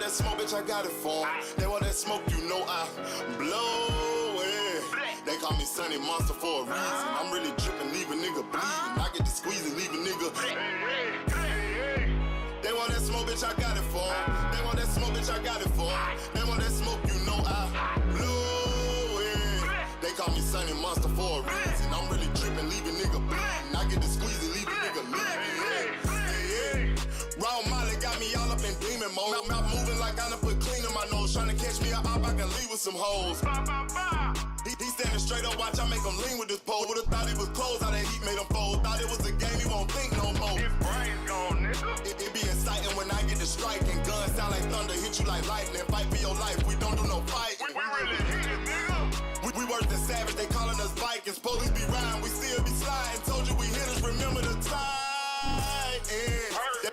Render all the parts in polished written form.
that smoke, bitch, I got it for 'em. They want that smoke, you know I blow it. They call me Sunny Monster for a reason. I'm really dripping, leave a nigga bleeding. I get to squeeze and leave a nigga. They want that smoke, bitch, I got it for 'em. They want that smoke, bitch, I got it for 'em. They want that smoke, you know I blow it. They call me Sunny Monster for a reason. I'm really dripping, leave a nigga bleeding. I get to squeeze and leave a nigga bleeding. Raw Molly got me all up in demon mode. Mouth moving like I done put clean in my nose. Trying to catch me up, I can leave with some hoes. He standing straight up, watch I make him lean with this pole. Would've thought he was closed, how that heat made him fold. Thought it was a game, he won't think no more. His brain's gone, nigga. It be exciting when I get to striking. Guns sound like thunder, hit you like lightning. Fight for your life, we don't do no fighting. We really hit it, nigga. We worse than savage, they calling us Vikings. Police be riding, we still be sliding. Told you we hit us, remember the time.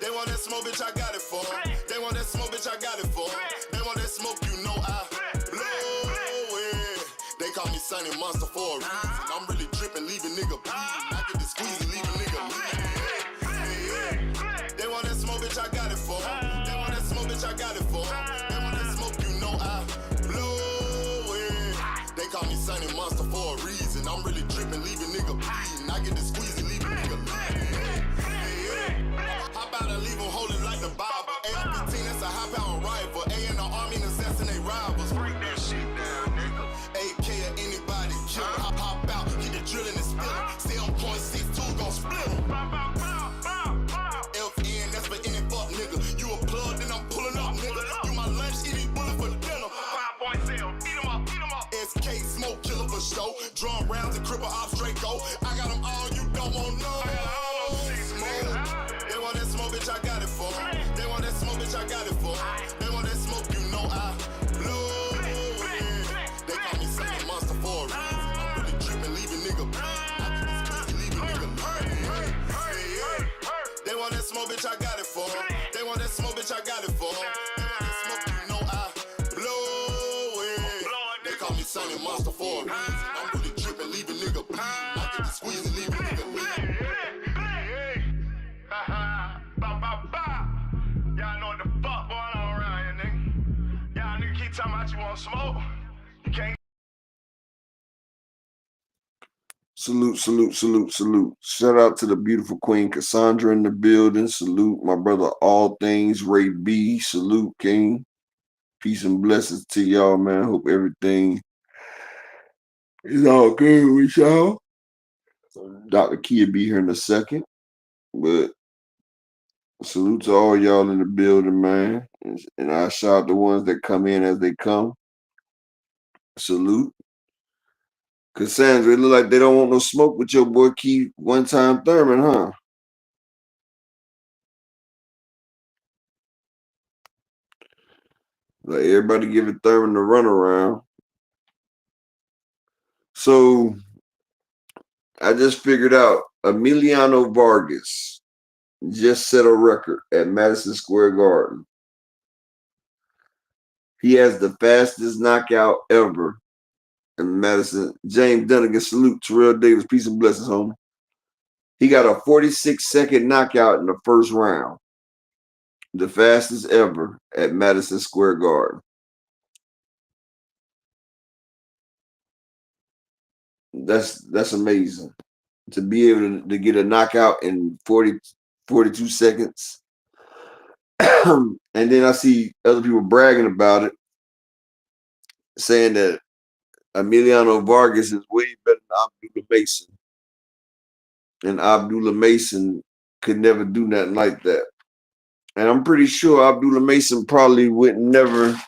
They want that smoke, bitch, I got it for 'em. They want that smoke, bitch, I got it for 'em. They want that smoke, you know I blow it. They call me Sunny Monster for a reason. I'm really dripping, leave a nigga bleeding. I get to squeeze and leave a nigga bleeding. They want that smoke, bitch, I got it for 'em. They want that smoke, bitch, I got it for 'em. They want that smoke, you know I blow it. They call me Sunny Monster for a reason. I'm really dripping, leave a nigga bleeding. I get to squeeze and leave a nigga bleeding. How about I leave them holding like the Bible? AR-15, that's a high-power rifle. A in the army and assassinate rivals. Break that shit down, nigga. AK or anybody kill him. Hop out, get the drilling and spilling. 7.62 gon' split him. FN, that's for any fuck nigga. You a plug, then I'm pulling up, nigga. You my lunch, eat these bullets for dinner. 5.0, eat 'em up, eat 'em up. SK, smoke killer for show. Drum rounds and cripple ops straight go. I got them all, you don't want no. They want that smoke, bitch, I got it for 'em. They want that smoke, bitch, I got it for 'em. They want that smoke, you know I blow it. They call me Sunny Monster for a reason. I'm really dripping, leave a nigga bleeding. I get this pussy, leave a nigga bleeding. They want that smoke, bitch, I got it for 'em. They want that smoke, bitch, I got it for 'em. They want that smoke, you know I blow it. They call me Sunny Monster for a reason. I'm really dripping, leave a nigga bleeding. I get to squeeze and leave a nigga bleeding. Y'all know what the fuck going on around here, nigga. Y'all nigga keep talking about you want smoke. You can't. Salute, salute, salute, salute. Shout out to the beautiful Queen Cassandra in the building. Salute my brother All Things Ray B. Salute, King. Peace and blessings to y'all, man. Hope everything is all good with y'all. Dr. Kia be here in a second. But salute to all y'all in the building, man. And I shout out the ones that come in as they come. Salute. Cassandra, it look like they don't want no smoke with your boy Keith One Time Thurman, huh? Like everybody giving Thurman the runaround. So I just figured out Emiliano Vargas just set a record at Madison Square Garden. He has the fastest knockout ever in Madison. James Dunnigan, salute. Terrell Davis, peace and blessings, homie. He got a 46-second knockout in the first round. The fastest ever at Madison Square Garden. That's amazing. To be able to get a knockout in 42 seconds. And then I see other people bragging about it, saying that Emiliano Vargas is way better than Abdullah Mason. And Abdullah Mason could never do nothing like that. And I'm pretty sure Abdullah Mason probably would never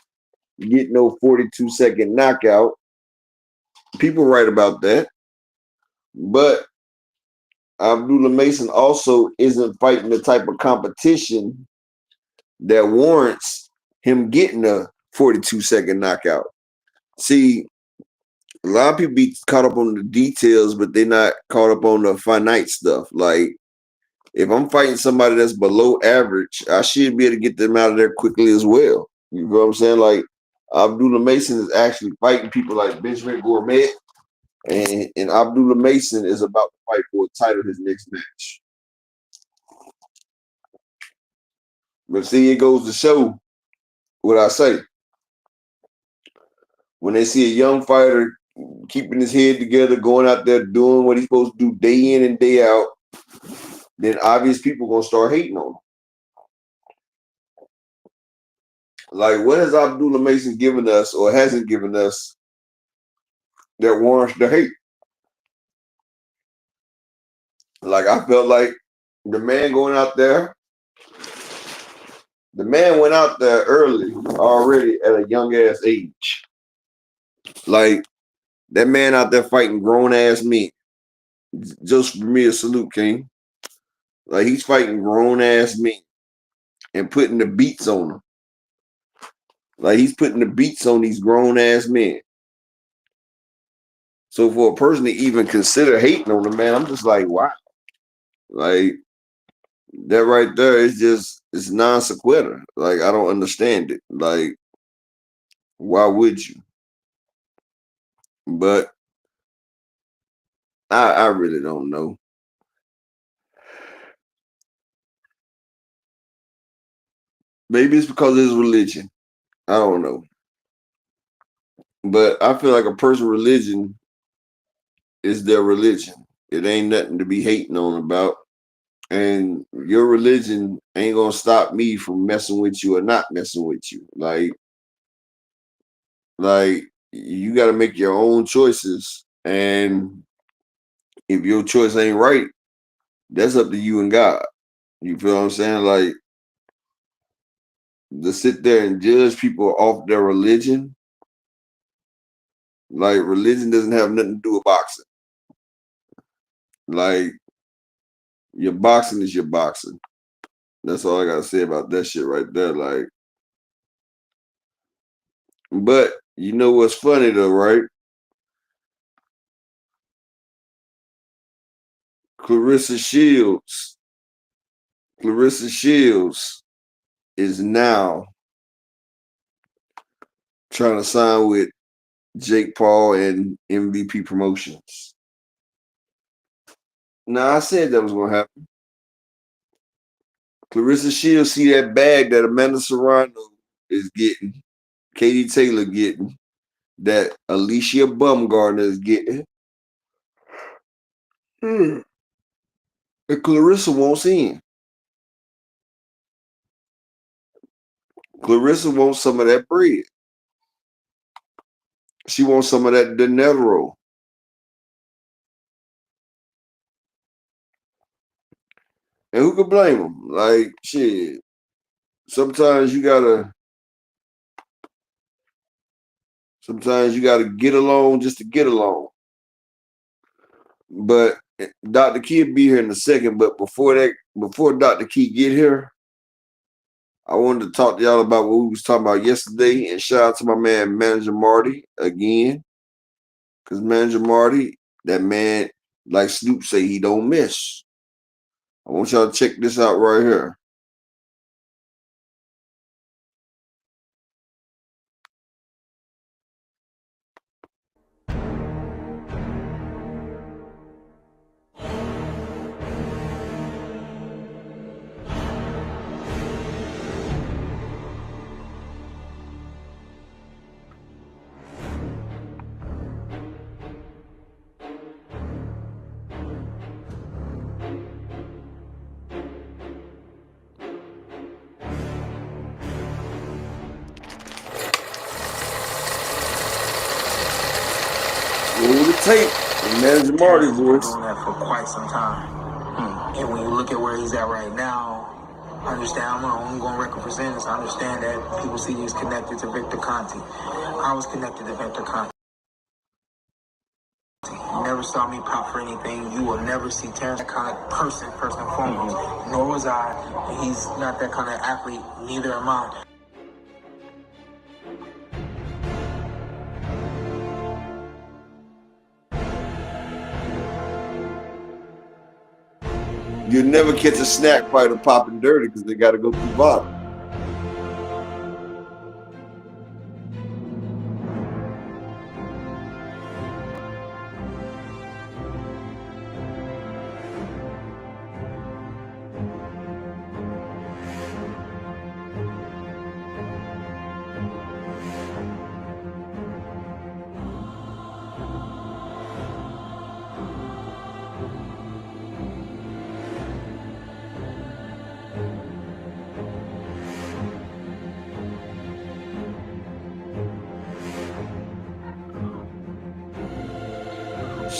get no 42-second knockout. People write about that. But Abdullah Mason also isn't fighting the type of competition that warrants him getting a 42-second knockout. See, a lot of people be caught up on the details, but they're not caught up on the finite stuff. Like, if I'm fighting somebody that's below average, I should be able to get them out of there quickly as well. You know what I'm saying? Like, Abdullah Mason is actually fighting people like Benjamin Gourmet, and Abdullah Mason is about to fight for a title his next match. But see, it goes to show what I say. When they see a young fighter keeping his head together, going out there doing what he's supposed to do day in and day out, then obvious people gonna start hating on him. Like, what has Abdullah Mason given us or hasn't given us that warrants the hate? Like, I felt like the man going out there, the man went out there early already at a young ass age. Like, that man out there fighting grown ass men. Just for me, a salute, King. Like, he's fighting grown ass men and putting the beats on them. Like, he's putting the beats on these grown ass men. So for a person to even consider hating on the man, I'm just like, wow. Like, that right there is just, it's non sequitur. Like, I don't understand it. Like, why would you? But I really don't know. Maybe it's because of his religion. I don't know. But I feel like a person's religion is their religion. It ain't nothing to be hating on about. And your religion ain't gonna stop me from messing with you or not messing with you. Like you gotta make your own choices. And if your choice ain't right, that's up to you and God. You feel what I'm saying? Like, to sit there and judge people off their religion, like, religion doesn't have nothing to do with boxing. Like, your boxing is your boxing. That's all I gotta say about that shit right there. Like, but you know what's funny though, right? Clarissa Shields is now trying to sign with Jake Paul and MVP Promotions. Now, I said that was going to happen. Clarissa Shields see that bag that Amanda Serrano is getting, Katie Taylor getting, that Alicia Bumgarner is getting. And Clarissa won't see him. Clarissa wants some of that bread. She wants some of that dinero. And who could blame them? Like, shit. Sometimes you gotta get along just to get along. But Dr. Key will be here in a second. But before Dr. Key get here, I wanted to talk to y'all about what we was talking about yesterday. And shout out to my man Manager Marty again. Because Manager Marty, that man, like Snoop say, he don't miss. I want y'all to check this out right here. Roll the tape. Manager Marty voice. Doing that for quite some time. And when you look at where he's at right now, I understand, I'm going to represent this. I understand that people see he's connected to Victor Conti. I was connected to Victor Conti. You never saw me pop for anything. You will never see Terrence that kind of person, first and foremost. Nor was I. And he's not that kind of athlete. Neither am I. You'll never catch a snack fighter popping dirty because they got to go through the bottom.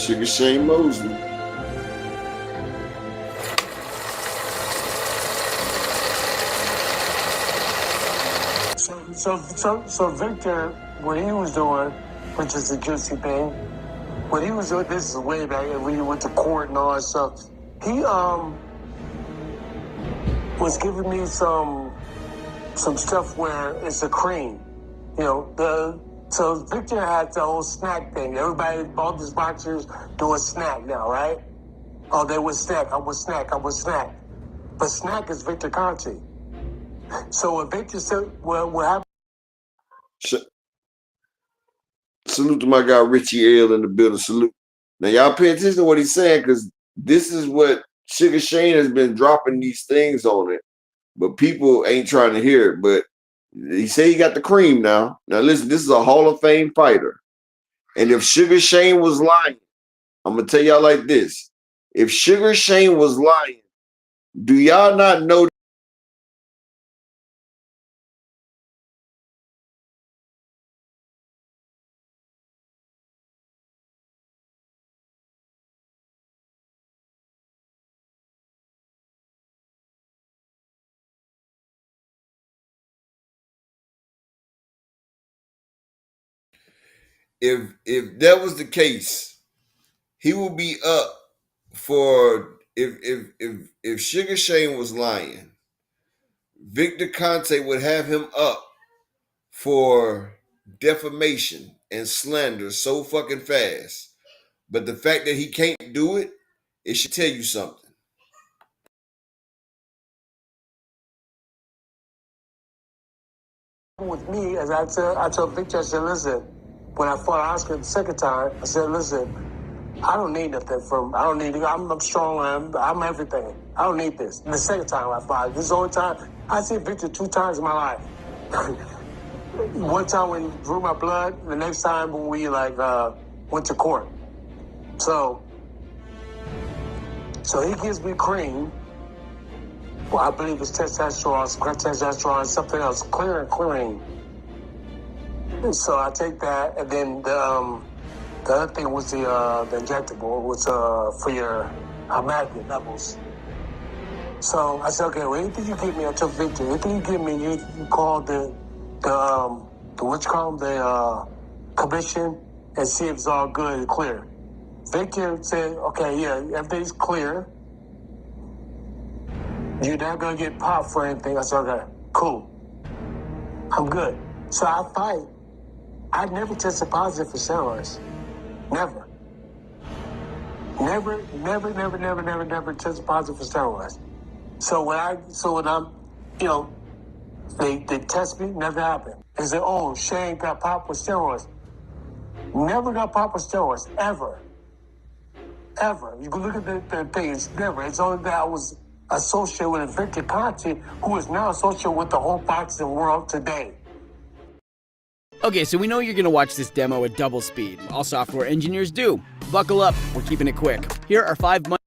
Sugar Shane Mosley. So Victor, what he was doing, which is the juicy thing, what he was doing, this is way back when he went to court and all that stuff. He was giving me some stuff where it's a cream, you know. So Victor had the whole snack thing. Everybody, all these boxers do a snack now, right? Oh, they would snack. I would snack. But snack is Victor Conti. So what Victor said, what happened? Salute to my guy Richie L in the building. Salute. Now y'all pay attention to what he's saying, because this is what Sugar Shane has been dropping these things on it, but people ain't trying to hear it. But he say he got the cream now. Now listen, this is a Hall of Fame fighter, and if Sugar Shane was lying, I'm gonna tell y'all like this: if Sugar Shane was lying, do y'all not know? If that was the case, he would be up for if Sugar Shane was lying, Victor Conte would have him up for defamation and slander so fucking fast. But the fact that he can't do it, it should tell you something. With me, as I told Victor, I said, listen, when I fought Oscar the second time, I said, listen, I don't need nothing I'm strong, I'm everything. I don't need this. The second time I fought, this is the only time, I see Victor 2 times in my life. One time when he drew my blood, the next time when we went to court. So he gives me cream. Well, I believe it's testosterone, something else, clearing. And so I take that, and then the other thing was the injectable, was for your magnet levels. So I said, okay, well, anything you give me, I took Victor. Anything you give me, you call the commission and see if it's all good and clear. Victor said, okay, yeah, everything's clear. You're not gonna get popped for anything. I said, okay, cool. I'm good. So I fight. I never tested positive for steroids. Never tested positive for steroids. So when I'm, you know, they test me, never happened. They say, oh, Shane got popped with steroids. Never got popped with steroids, ever. Ever. You can look at the thing, it's never. It's only that I was associated with Victor Conti, who is now associated with the whole boxing world today. Okay, so we know you're gonna watch this demo at double speed. All software engineers do. Buckle up, we're keeping it quick. Here are 5 months.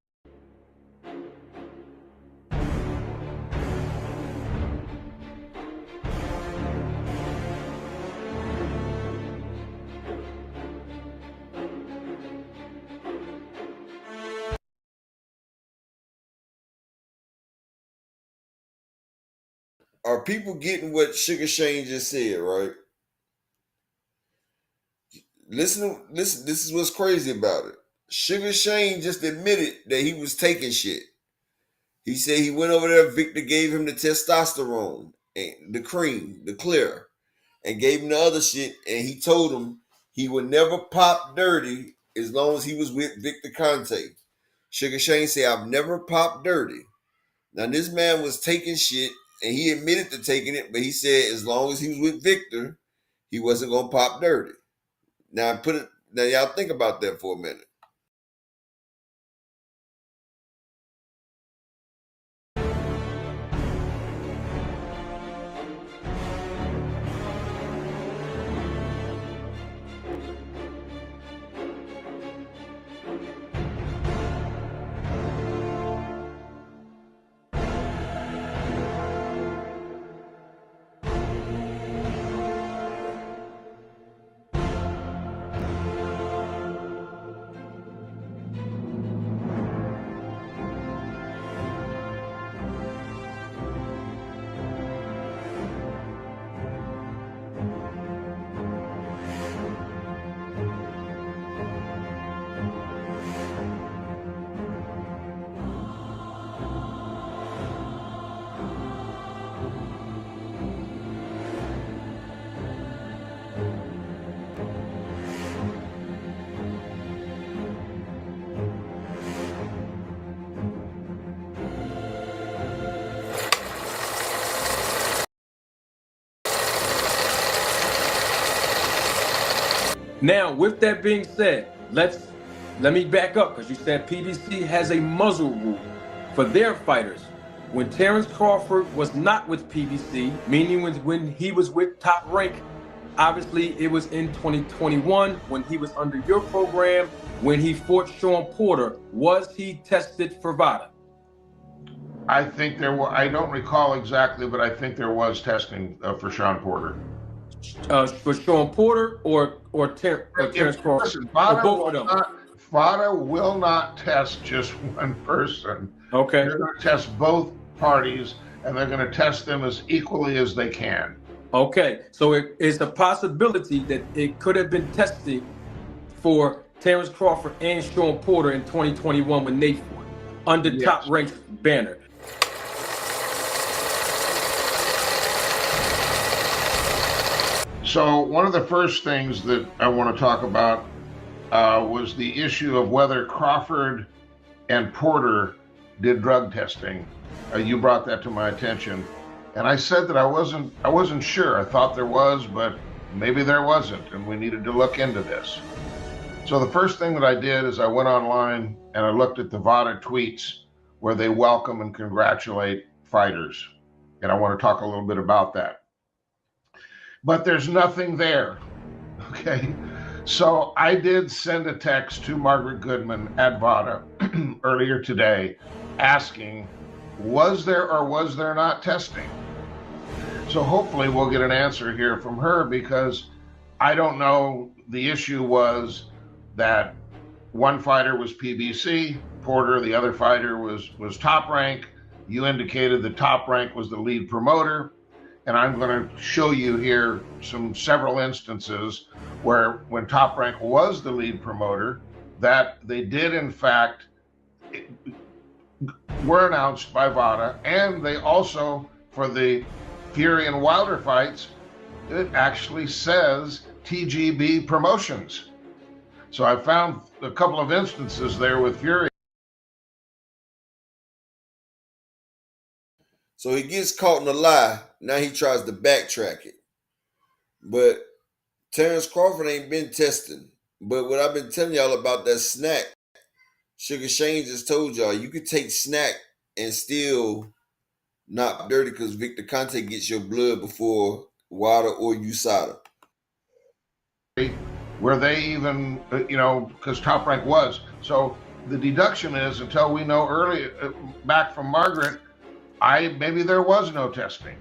Are people getting what Sugar Shane just said, right? Listen, this is what's crazy about it. Sugar Shane just admitted that he was taking shit. He said he went over there, Victor gave him the testosterone, and the cream, the clear, and gave him the other shit, and he told him he would never pop dirty as long as he was with Victor Conte. Sugar Shane said, I've never popped dirty. Now, this man was taking shit, and he admitted to taking it, but he said as long as he was with Victor, he wasn't going to pop dirty. Now, y'all think about that for a minute. Now, with that being said, let me back up because you said PBC has a muzzle rule for their fighters. When Terrence Crawford was not with PBC, meaning when he was with Top Rank, obviously it was in 2021 when he was under your program, when he fought Sean Porter. Was he tested for VADA? I think there were. I don't recall exactly, but I think there was testing for Sean Porter. For Sean Porter or Terrence Crawford? Listen, Or both of them? VADA will not test just one person. Okay. They're going to test both parties, and they're going to test them as equally as they can. Okay, so it is a possibility that it could have been tested for Terrence Crawford and Sean Porter in 2021 when they fought under Top Rank's banner. So one of the first things that I want to talk about was the issue of whether Crawford and Porter did drug testing. You brought that to my attention, and I said that I wasn't sure. I thought there was, but maybe there wasn't, and we needed to look into this. So the first thing that I did is I went online and I looked at the VADA tweets where they welcome and congratulate fighters, and I want to talk a little bit about that. But there's nothing there, okay? So I did send a text to Margaret Goodman at VADA earlier today asking, was there or was there not testing? So hopefully we'll get an answer here from her, because I don't know. The issue was that one fighter was PBC, Porter, the other fighter was Top Rank. You indicated that Top Rank was the lead promoter. And I'm going to show you here several instances where when Top Rank was the lead promoter, that they did in fact were announced by VADA, and they also, for the Fury and Wilder fights, it actually says TGB Promotions. So I found a couple of instances there with Fury. So he gets caught in a lie. Now he tries to backtrack it. But Terrence Crawford ain't been testing. But what I've been telling y'all about that snack, Sugar Shane just told y'all, you could take snack and still not dirty because Victor Conte gets your blood before WADA or USADA. Where they even, because Top Rank was. So the deduction is, until we know early back from Margaret, maybe there was no testing.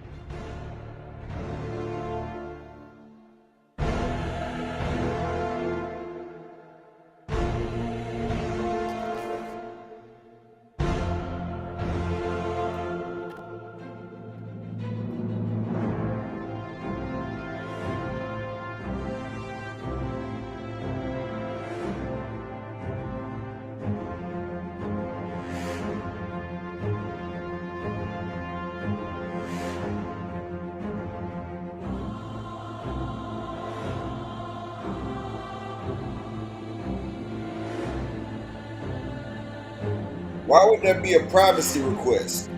Why would there be a privacy request?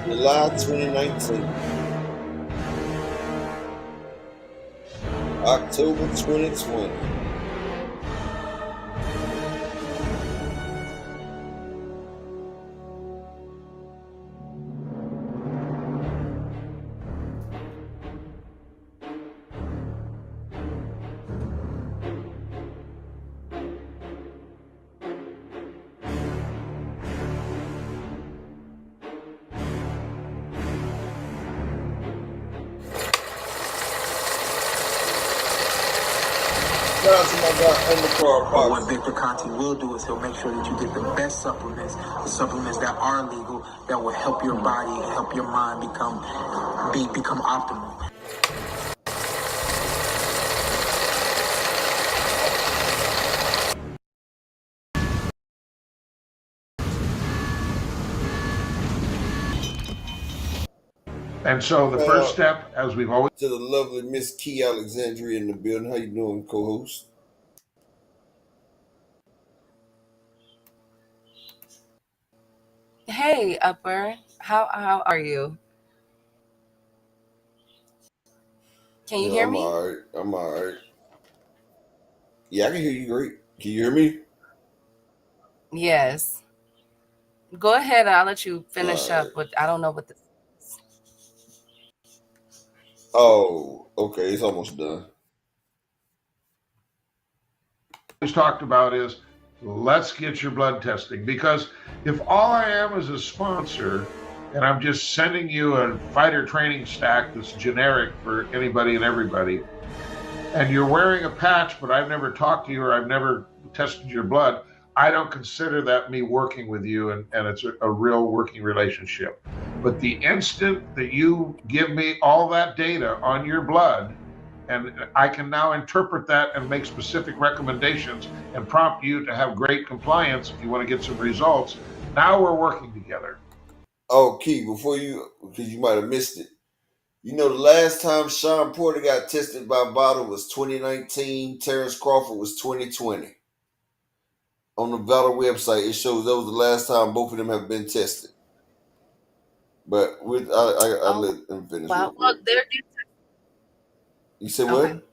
July 2019. October 2020. But what Victor Conti will do is he'll make sure that you get the best supplements, the supplements that are legal, that will help your body, help your mind become optimal. And so the first step, as we've always To the lovely Miss Key Alexandria in the building. How you doing, co-host? Hey, Upper. How are you? Can you Yeah, hear I'm me? all right. I'm all right. Yeah, I can hear you great. Can you hear me? Yes. Go ahead. I'll let you finish All right. up with I don't know what this. Oh, okay. It's almost done. talked about is let's get your blood testing, because if all I am is a sponsor and I'm just sending you a fighter training stack that's generic for anybody and everybody, and you're wearing a patch, but I've never talked to you or I've never tested your blood, I don't consider that me working with you, and it's a real working relationship. But the instant that you give me all that data on your blood, and I can now interpret that and make specific recommendations and prompt you to have great compliance if you want to get some results, now we're working together. Oh, Key, because you might have missed it. You know, the last time Sean Porter got tested by bottle was 2019. Terrence Crawford was 2020. On the Valor website, it shows that was the last time both of them have been tested. But I Oh, let them finish real well, quick. they're You said okay. what?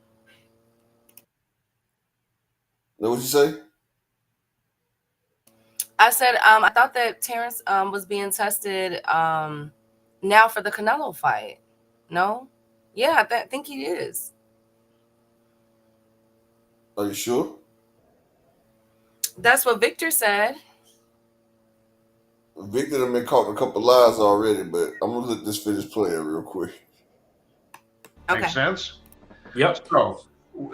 Know what you say? I said I thought that Terrence was being tested now for the Canelo fight. No? Yeah, I think he is. Are you sure? That's what Victor said. Victor done been caught in a couple lies already, but I'm gonna let this finish playing real quick. Okay. Makes sense? Yep. So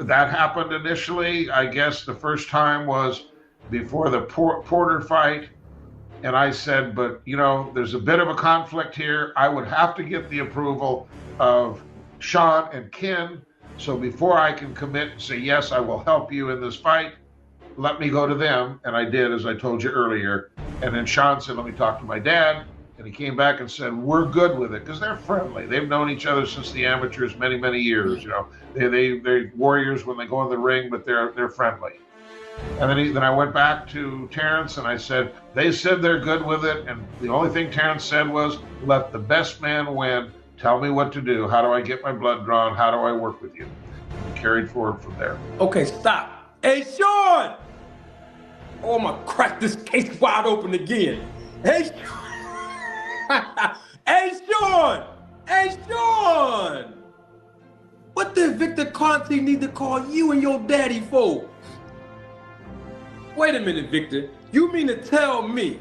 that happened initially. I guess the first time was before the Porter fight. And I said, but there's a bit of a conflict here. I would have to get the approval of Sean and Ken. So before I can commit and say, yes, I will help you in this fight, let me go to them. And I did, as I told you earlier. And then Sean said, let me talk to my dad. And he came back and said, we're good with it, because they're friendly. They've known each other since the amateurs many, many years. They're warriors when they go in the ring, but they're friendly. And then I went back to Terrence and I said, they said they're good with it. And the only thing Terrence said was, let the best man win. Tell me what to do. How do I get my blood drawn? How do I work with you? And carried forward from there. Okay, stop. Hey, Sean! Oh, I'm gonna crack this case wide open again. Hey, Sean! Hey, Sean! Hey, Sean! What did Victor Conti need to call you and your daddy for? Wait a minute, Victor. You mean to tell me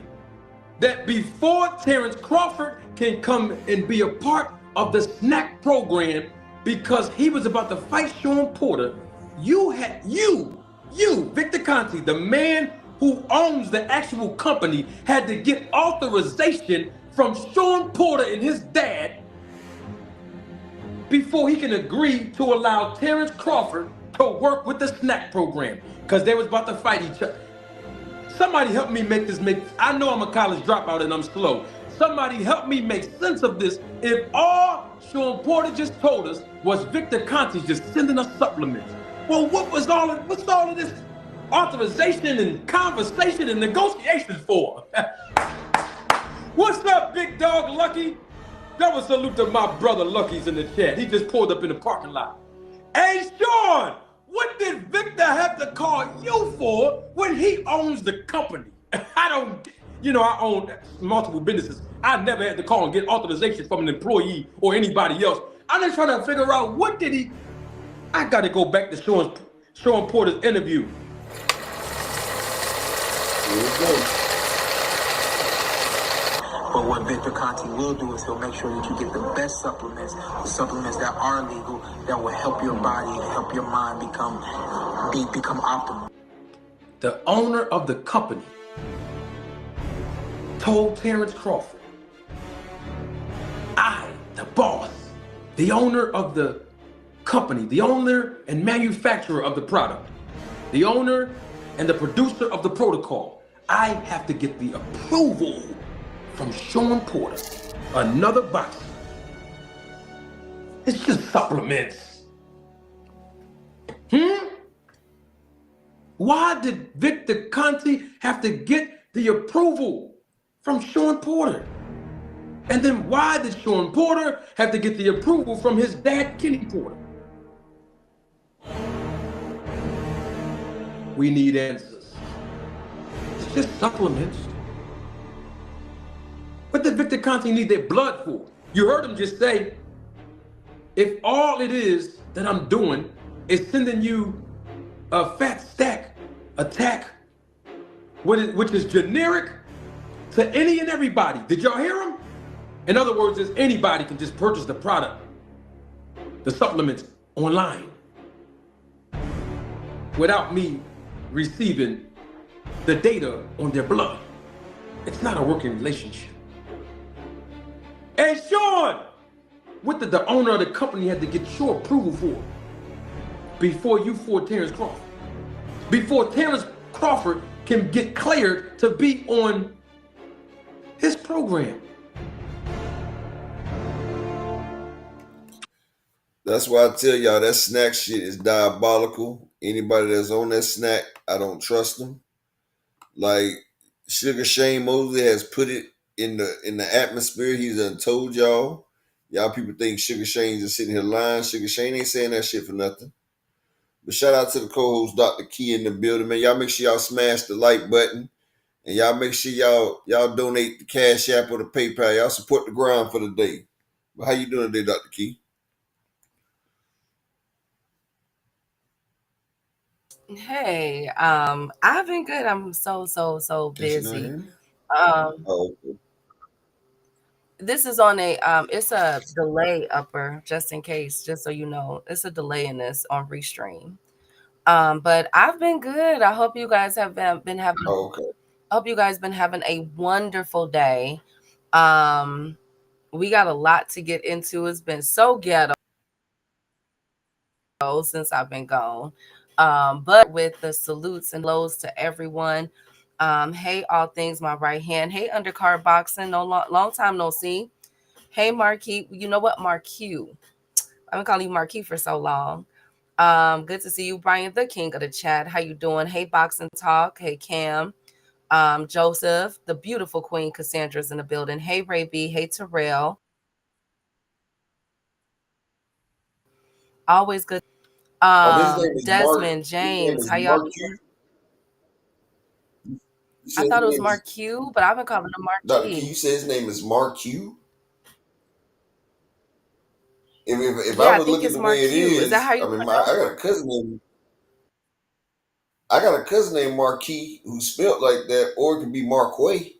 that before Terrence Crawford can come and be a part of the snack program because he was about to fight Sean Porter, you, Victor Conti, the man who owns the actual company, had to get authorization from Sean Porter and his dad before he can agree to allow Terrence Crawford to work with the snack program, because they was about to fight each other. Somebody help me I know I'm a college dropout and I'm slow. Somebody help me make sense of this. If all Sean Porter just told us was Victor Conti just sending us supplements, well, what's all of this authorization and conversation and negotiation for? What's up, big dog Lucky? Double salute to my brother Lucky's in the chat. He just pulled up in the parking lot. Hey, Sean, what did Victor have to call you for when he owns the company? I own multiple businesses. I never had to call and get authorization from an employee or anybody else. I'm just trying to figure out I got to go back to Sean Porter's interview. Here we go. But what Victor Conti will do is he'll make sure that you get the best supplements, the supplements that are legal, that will help your body and help your mind become optimal. The owner of the company told Terrence Crawford, I, the boss, the owner of the company, the owner and manufacturer of the product, the owner and the producer of the protocol, I have to get the approval from Sean Porter, another boxer, It's just supplements. Why did Victor Conti have to get the approval from Sean Porter? And then why did Sean Porter have to get the approval from his dad, Kenny Porter? We need answers. It's just supplements. What did Victor Conti need their blood for? You heard him just say, if all it is that I'm doing is sending you a fat stack attack, which is generic to any and everybody. Did y'all hear him? In other words, is anybody can just purchase the product, the supplements online, without me receiving the data on their blood. It's not a working relationship. And Sean, what did the owner of the company had to get your approval for before you fought Terrence Crawford? Before Terrence Crawford can get cleared to be on his program. That's why I tell y'all that snack shit is diabolical. Anybody that's on that snack, I don't trust them. Like Sugar Shane Mosley has put it in the atmosphere. He's done told y'all. Y'all people think Sugar Shane's just sitting here lying. Sugar Shane ain't saying that shit for nothing. But shout out to the co-host Dr. Key in the building, man. Y'all make sure y'all smash the like button. And y'all make sure y'all donate the Cash App or the PayPal. Y'all support the grind for the day. But how you doing today, Dr. Key? Hey, I've been good. I'm so busy. Um, Oh, okay. this is on a it's a delay upper, just in case, just so you know. It's a delay in this on Restream. But I've been good. I hope you guys have been having Oh, okay. I hope you guys been having a wonderful day. We got a lot to get into. It's been so ghetto since I've been gone. But with the salutes and lows to everyone. Hey, all things my right hand. Hey, undercard boxing. No long time no see. Hey, Marquis. You know what, Marquis? I've been calling you Marquis for so long. Good to see you, Brian, the king of the chat. How you doing? Hey, Boxing Talk. Hey, Cam. Joseph, the beautiful queen Cassandra's in the building. Hey, Ray B. Hey, Terrell. Always good. Oh, his name is Mark. Desmond, His name James, is how y'all Mark doing? Q. You I said his thought it was name is Mark Q, but I've been calling him Dr. Q. Marquis. You said his name is Mark Q. If I Yeah, I was think looking it's the way Mark it Q. Is that is, how I you mean, pronounce I got it? a cousin named Marquis who's spelled like that, or it could be Marquay.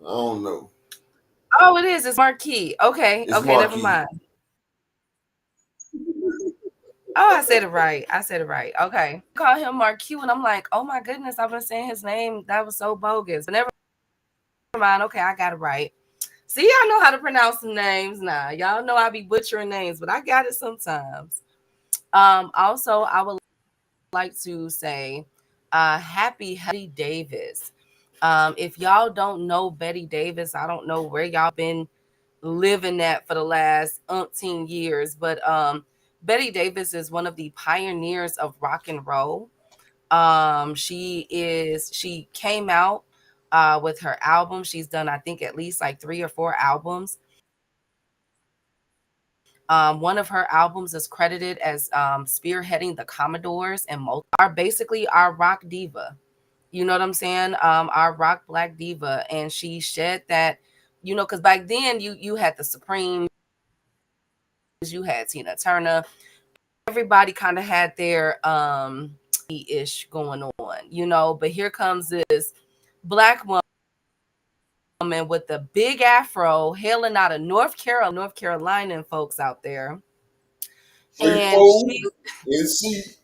I don't know. Oh, it is. It's Marquis. Okay, It's okay, never Marquis. mind. Oh, I said it right. I said it right. Okay. Call him Mark Q, and I'm like, oh my goodness, I've been saying his name. That was so bogus. But never mind. Okay, I got it right. See, I know how to pronounce some names now. Y'all know I be butchering names, but I got it sometimes. Also, I would like to say happy Betty Davis. If y'all don't know Betty Davis, I don't know where y'all been living at for the last umpteen years, but Betty Davis is one of the pioneers of rock and roll. She came out with her album. She's done, I think, at least like 3 or 4 albums. One of her albums is credited as spearheading the Commodores, and are basically our rock diva. You know what I'm saying? Our rock black diva, and she shed that. You know, because back then you had the Supremes, you had Tina Turner. Everybody kind of had their ish going on, you know. But here comes this black woman with the big afro, hailing out of North Carolina, and folks out there, and 3-4 NC.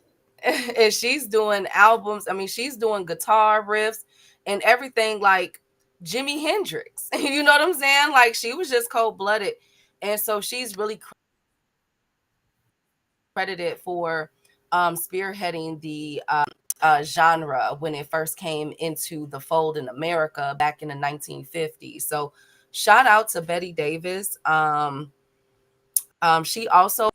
and she's doing albums. I mean, she's doing guitar riffs and everything like Jimi Hendrix. You know what I'm saying? Like she was just cold blooded, and so she's really credited for spearheading the genre when it first came into the fold in America back in the 1950s. So shout out to Betty Davis. She also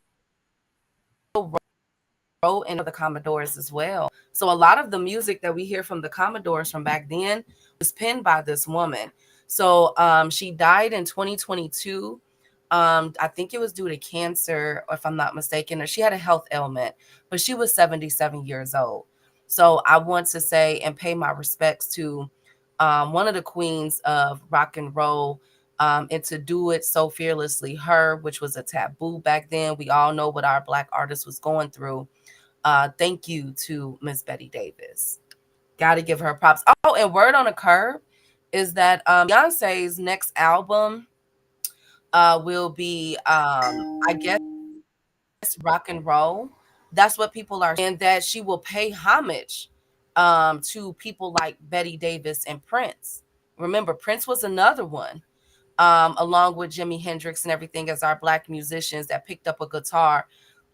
wrote in the Commodores as well. So a lot of the music that we hear from the Commodores from back then was penned by this woman. So she died in 2022. I think it was due to cancer, or if I'm not mistaken, or she had a health ailment, but she was 77 years old. So I want to say and pay my respects to one of the queens of rock and roll, and to do it so fearlessly, her, which was a taboo back then. We all know what our Black artist was going through. Thank you to Miss Betty Davis. Got to give her props. Oh, and word on a curb is that Beyonce's next album will be, I guess, rock and roll. That's what people are saying, that she will pay homage to people like Betty Davis and Prince. Remember, Prince was another one, along with Jimi Hendrix and everything, as our Black musicians that picked up a guitar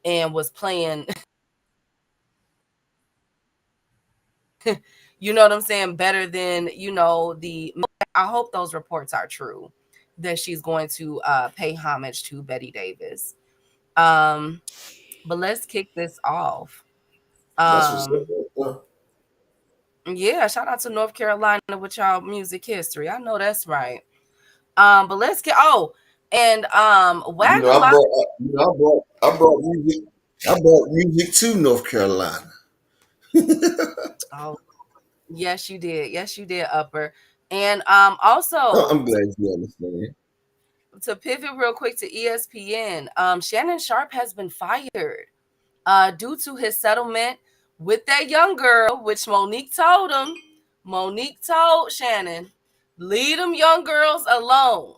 and was playing you know what I'm saying, better than, I hope those reports are true, that she's going to pay homage to Betty Davis. But let's kick this off. That's what's up. Yeah, shout out to North Carolina with y'all music history. I know that's right. But let's get and You know, Wagamama. I brought music. I brought music to North Carolina. Oh, yes, you did. Yes, you did, Upper. And Oh, also I'm glad you understand. to pivot real quick to ESPN, Shannon Sharp has been fired due to his settlement with that young girl, which Monique told him. Monique told Shannon, leave them young girls alone.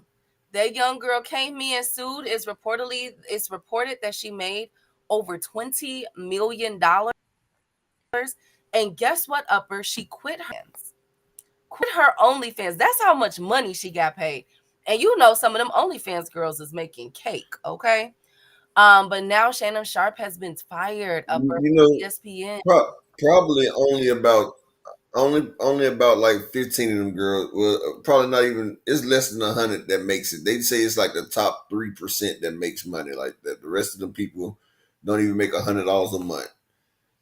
That young girl came in and sued. It's reported that she made over $20 million. And guess what, Upper? She quit her OnlyFans. That's how much money she got paid. And you know some of them OnlyFans girls is making cake, okay? But now Shannon Sharp has been fired up from You know, ESPN. probably only about like 15 of them girls. Well, probably not even. It's less than 100 that makes it. They say it's like the top 3% that makes money like that. The rest of them people don't even make $100 a month,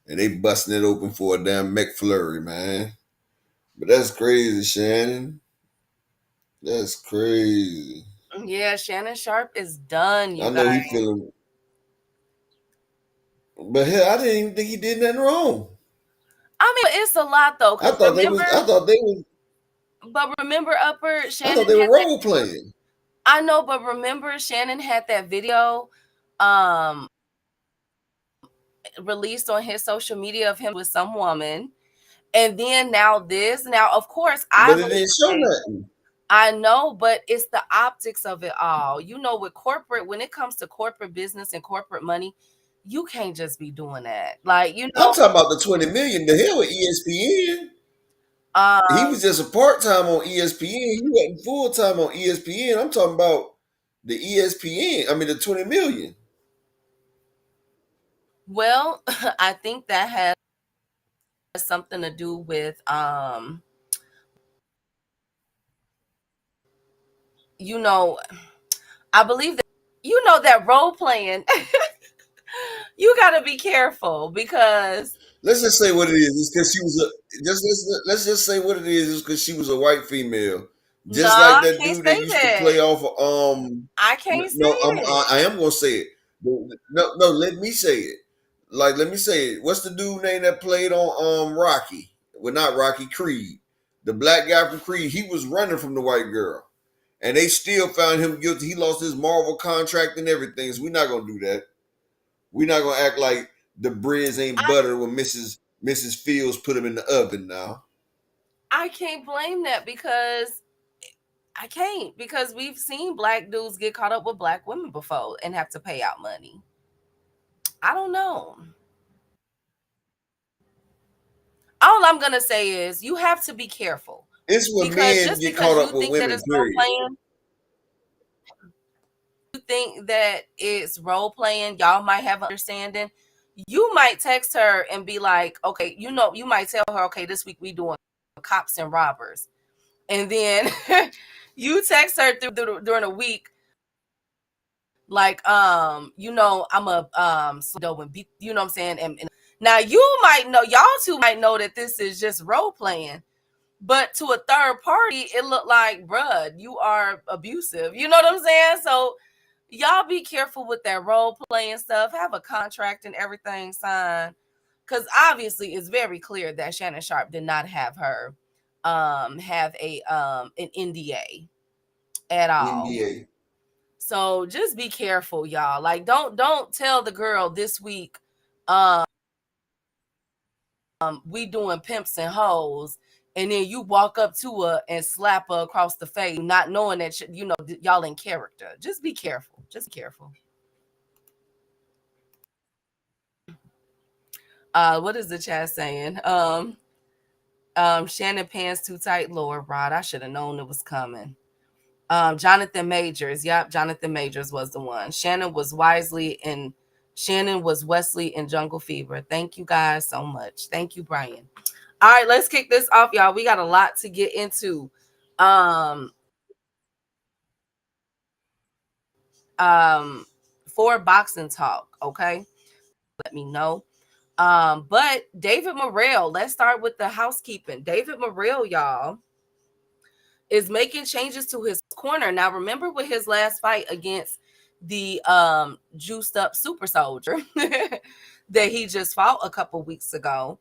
and they busting it open for a damn McFlurry, man. But that's crazy, Shannon. That's crazy. Yeah, Shannon Sharp is done, I you know guys. he feeling, but hell, I didn't even think he did nothing wrong. I mean, it's a lot though, I because thought they was. I thought they was. remember, Upper, I Shannon thought they were had that. role playing. I know, but remember, Shannon had that video um released on his social media of him with some woman, and then now this. Now, of course, I But it believe didn't show that. nothing. I know, but it's the optics of it all. You know, with corporate, when it comes to corporate business and corporate money, you can't just be doing that. Like, I'm talking about the 20 million. The hell with ESPN. He um, was just a part time on ESPN. He wasn't full time on ESPN. I'm talking about the ESPN. I mean the 20 million. well, I think that has something to do with you know, I believe that that role playing, you got to be careful because Let's just say what it is. It's because she was a let's just say what it is. It's because she was a white female, no, just like I that can't dude that say used to that. play off of I can't say No, it. I am gonna say it. No, let me say it. Like, let me say it. What's the dude name that played on Rocky? Well, not Rocky, Creed. The black guy from Creed. He was running from the white girl, and they still found him guilty. He lost his Marvel contract and everything. So we're not gonna do that. We're not gonna act like the breads ain't butter when Mrs. Fields put him in the oven now. I can't blame that because I can't, because we've seen black dudes get caught up with black women before and have to pay out money. I don't know. All I'm gonna say is you have to be careful, It's when because men just get because caught you up with think that women. it's role Period. playing, you think that it's role playing, y'all might have understanding. You might text her and be like, okay, you might tell her, okay, this week we doing cops and robbers, and then you text her during the week, Like, you know, I'm a and be, you know what I'm saying? And now you might know, y'all two might know that this is just role playing, but to a third party, it looked like, bruh, you are abusive. You know what I'm saying? So y'all be careful with that role playing stuff. Have a contract and everything signed. Because obviously it's very clear that Shannon Sharp did not have her have a an NDA at all. NBA. So just be careful, y'all. Like, don't tell the girl this week, um, we doing pimps and hoes, and then you walk up to her and slap her across the face, not knowing that you know y'all in character. Just be careful. Just be careful. What is the chat saying? Shannon pants too tight, Lord Rod. I should have known it was coming. Jonathan Majors. Yep, Jonathan Majors was the one. Shannon was Wesley in Jungle Fever. Thank you guys so much. Thank you, Brian. All right, let's kick this off, y'all. We got a lot to get into. For boxing talk, okay? Let me know. But David Morrell, let's start with the housekeeping. David Morrell, y'all, is making changes to his corner. Now, remember with his last fight against the juiced up super soldier that he just fought a couple weeks ago.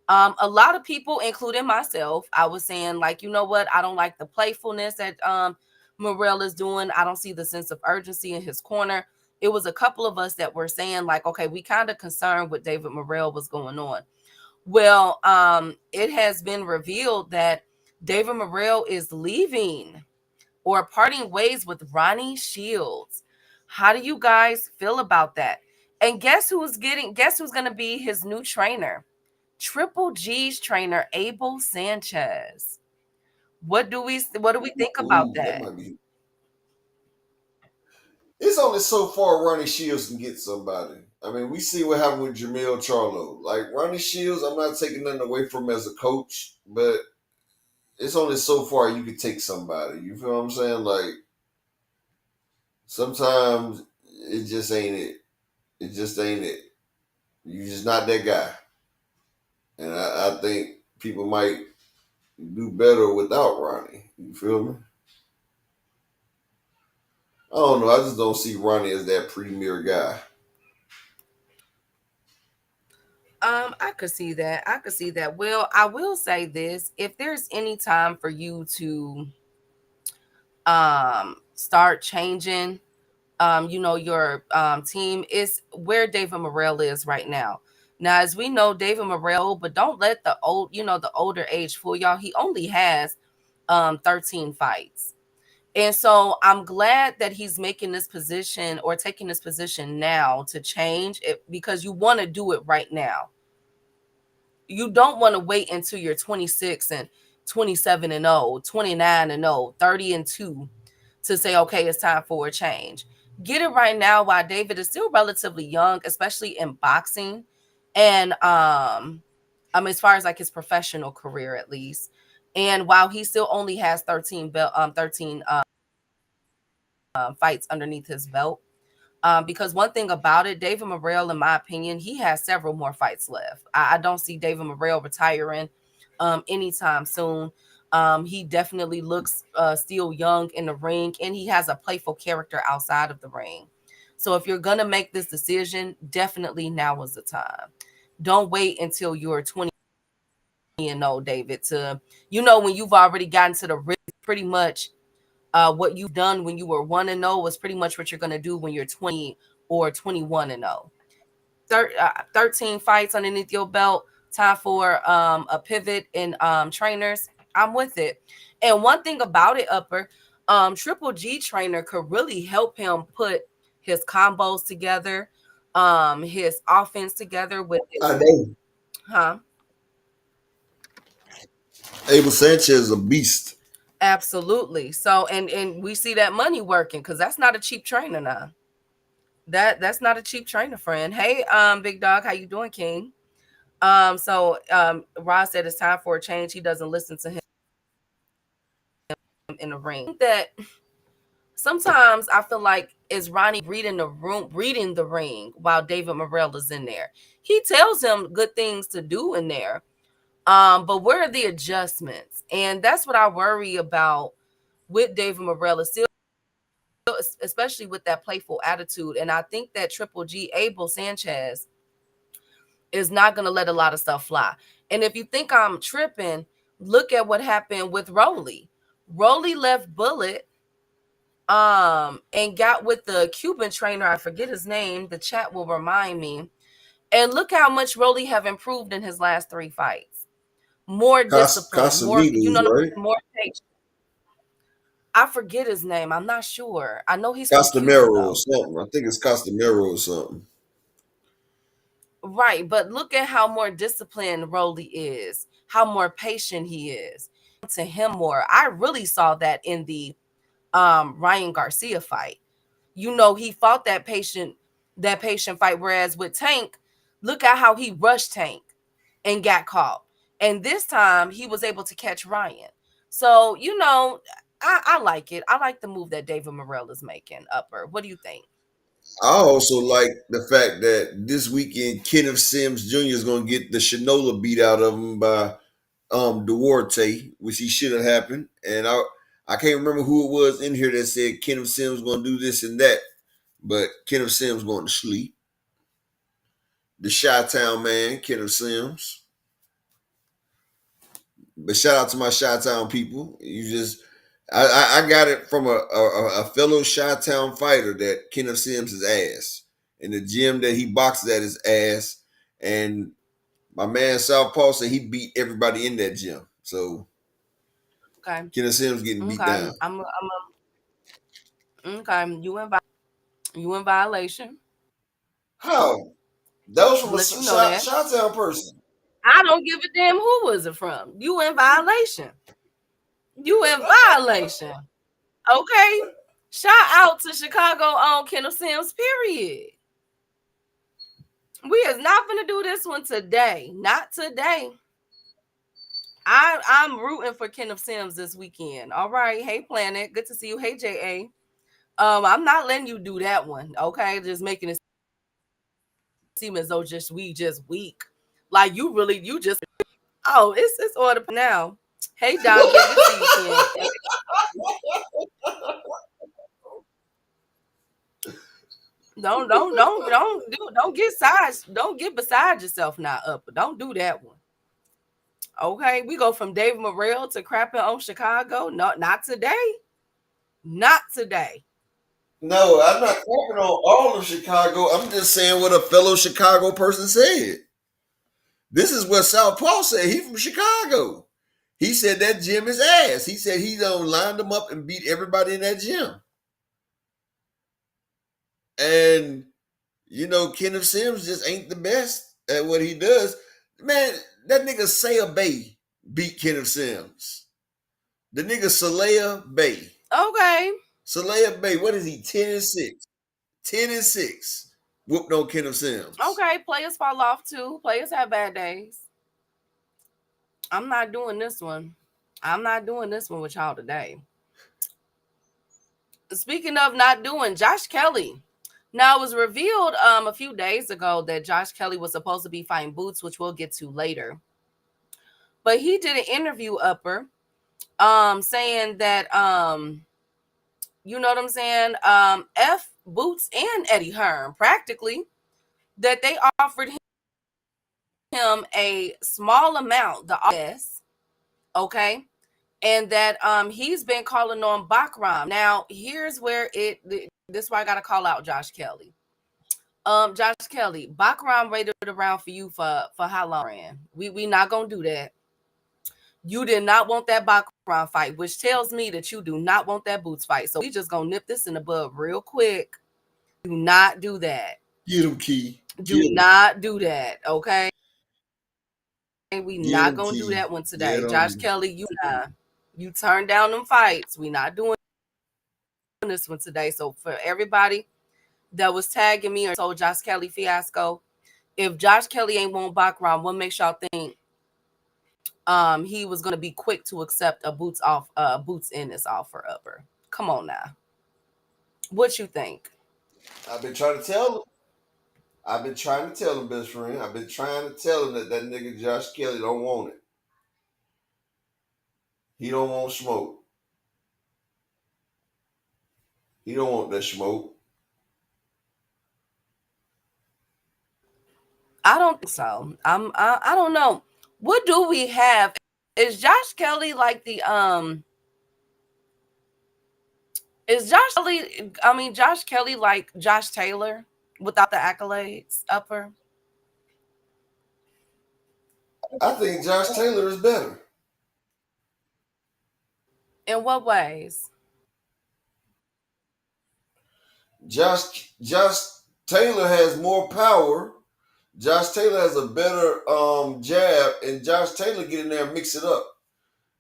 A lot of people, including myself, I was saying, like, you know what? I don't like the playfulness that Morrell is doing. I don't see the sense of urgency in his corner. It was a couple of us that were saying, like, okay, we kind of concerned with David Morrell was going on. Well, it has been revealed that David Morrell is leaving or parting ways with Ronnie Shields. How do you guys feel about that? And guess who's going to be his new trainer? Triple G's trainer, Abel Sanchez. What do we think about Ooh, that that? might be. It's only so far Ronnie Shields can get somebody. I mean, we see what happened with Jamil Charlo. Like Ronnie Shields, I'm not taking nothing away from him as a coach, but it's only so far you can take somebody. You feel what I'm saying? Like sometimes it just ain't it. It just ain't it. You're just not that guy. And I think people might do better without Ronnie. You feel me? I don't know. I just don't see Ronnie as that premier guy. I could see that. I could see that. Well, I will say this: if there's any time for you to start changing you know, your team, is where David Morrell is right now. Now, as we know, David Morrell, but don't let the older age fool y'all. He only has 13 fights. And so I'm glad that he's making this position or taking this position now to change it, because you want to do it right now. You don't want to wait until you're 26 and 27 and 0, 29 and 0, 30 and 2 to say, okay, it's time for a change. Get it right now while David is still relatively young, especially in boxing. And as far as like his professional career, at least. And while he still only has 13 fights underneath his belt. Because one thing about it, David Morrell, in my opinion, he has several more fights left. I don't see David Morrell retiring anytime soon. He definitely looks still young in the ring, and he has a playful character outside of the ring. So if you're going to make this decision, definitely now is the time. Don't wait until you're 20 and old, David, to, you know, when you've already gotten to the ring, pretty much what you've done when you were 1-0 was pretty much what you're going to do when you're 20 or 21 and 0. 13 fights underneath your belt. Time for a pivot in trainers. I'm with it. And one thing about it, Upper, Triple G trainer could really help him put his combos together, his offense together with it. I know. Huh? Abel Sanchez is a beast. Absolutely. So and we see that money working, because that's not a cheap trainer now. That's not a cheap trainer, friend. Hey, big dog, how you doing, King? So Ross said it's time for a change. He doesn't listen to him in the ring. That sometimes I feel like is Ronnie reading the ring while David Morrell is in there. He tells him good things to do in there. But where are the adjustments? And that's what I worry about with David Morrell, is still, especially with that playful attitude. And I think that Triple G, Abel Sanchez, is not going to let a lot of stuff fly. And if you think I'm tripping, look at what happened with Rolly. Rolly left Bullet and got with the Cuban trainer. I forget his name. The chat will remind me. And look how much Rolly have improved in his last 3 fights. More discipline, more, you know, right? more patience. I forget his name. I'm not sure. I know he's from Cuba, Castamero or though. something. I think it's Castamero or something. Right, but look at how more disciplined Rolly is, how more patient he is. To him more. I really saw that in the Ryan Garcia fight. You know, he fought that patient fight. Whereas with Tank, look at how he rushed Tank and got caught. And this time he was able to catch Ryan. So, you know, I like it. I like the move that David Morrell is making, Upper. What do you think? I also like the fact that this weekend Kenneth Sims Jr. is going to get the Shinola beat out of him by Duarte, which he should have happened. And I can't remember who it was in here that said Kenneth Sims going to do this and that, but Kenneth Sims going to sleep. The Chi-Town man, Kenneth Sims. But shout out to my Chi-Town people. I got it from a fellow Chi-Town fighter that Kenneth Sims is ass. And the gym that he boxes at is ass. And my man Southpaw said he beat everybody in that gym. So Okay. Kenneth Sims getting beat down. Okay. You in violation. How? That was from Let you know that. Chi-Town person. I don't give a damn who was it from. You in violation. You in violation. Okay. Shout out to Chicago on Kenneth Sims, period. We is not gonna do this one today. Not today. I'm rooting for Kenneth Sims this weekend. All right. Hey, Planet. Good to see you. Hey, JA. I'm not letting you do that one. Okay. Just making it seem as though we just weak. Like you just it's order now. Hey, Dom. Good to see you, Ken. Don't get beside yourself now, Upper. Don't do that one. Okay, we go from David Morrell to crapping on Chicago. No, not today. Not today. No, I'm not talking on all of Chicago. I'm just saying what a fellow Chicago person said. This is what Southpaw said. He from Chicago. He said that gym is ass. He said he done lined them up and beat everybody in that gym. And, you know, Kenneth Sims just ain't the best at what he does. Man, that nigga Saya Bay beat Kenneth Sims. The nigga Salaya Bay. Okay. Salaya Bay, what is he? 10-6. 10-6. Whooped on Kenneth Sims. Okay, players fall off too. Players have bad days. I'm not doing this one. I'm not doing this one with y'all today. Speaking of not doing, Josh Kelly. Now, it was revealed a few days ago that Josh Kelly was supposed to be fighting Boots, which we'll get to later. But he did an interview, Upper, saying that, you know what I'm saying? F Boots and Eddie Hearn, practically, that they offered him a small amount, the RS, okay? And that he's been calling on Bakram. Now, here's where this is why I gotta call out Josh Kelly. Josh Kelly, Bakram waited around for you for how long? We not gonna do that. You did not want that Bakram fight, which tells me that you do not want that Boots fight. So we just gonna nip this in the bud real quick. Do not do that. Get him, Key. Do not do that, okay? We Get not him, gonna Key. do that one today. Get Josh him. Kelly, you turned down them fights. We not doing this one today. So for everybody that was tagging me or told Josh Kelly fiasco, if Josh Kelly ain't won Bakram, what makes y'all think he was gonna be quick to accept a Boots in this offer, Upper? Come on now. What you think? I've been trying to tell him. I've been trying to tell him, best friend. I've been trying to tell him that nigga Josh Kelly don't want it. He don't want smoke. He don't want that smoke. I don't think so. I don't know. What do we have? Is Josh Kelly like the Is Josh Kelly like Josh Taylor without the accolades, Upper? I think Josh Taylor is better. In what ways? Josh Taylor has more power. Josh Taylor has a better jab, and Josh Taylor get in there and mix it up.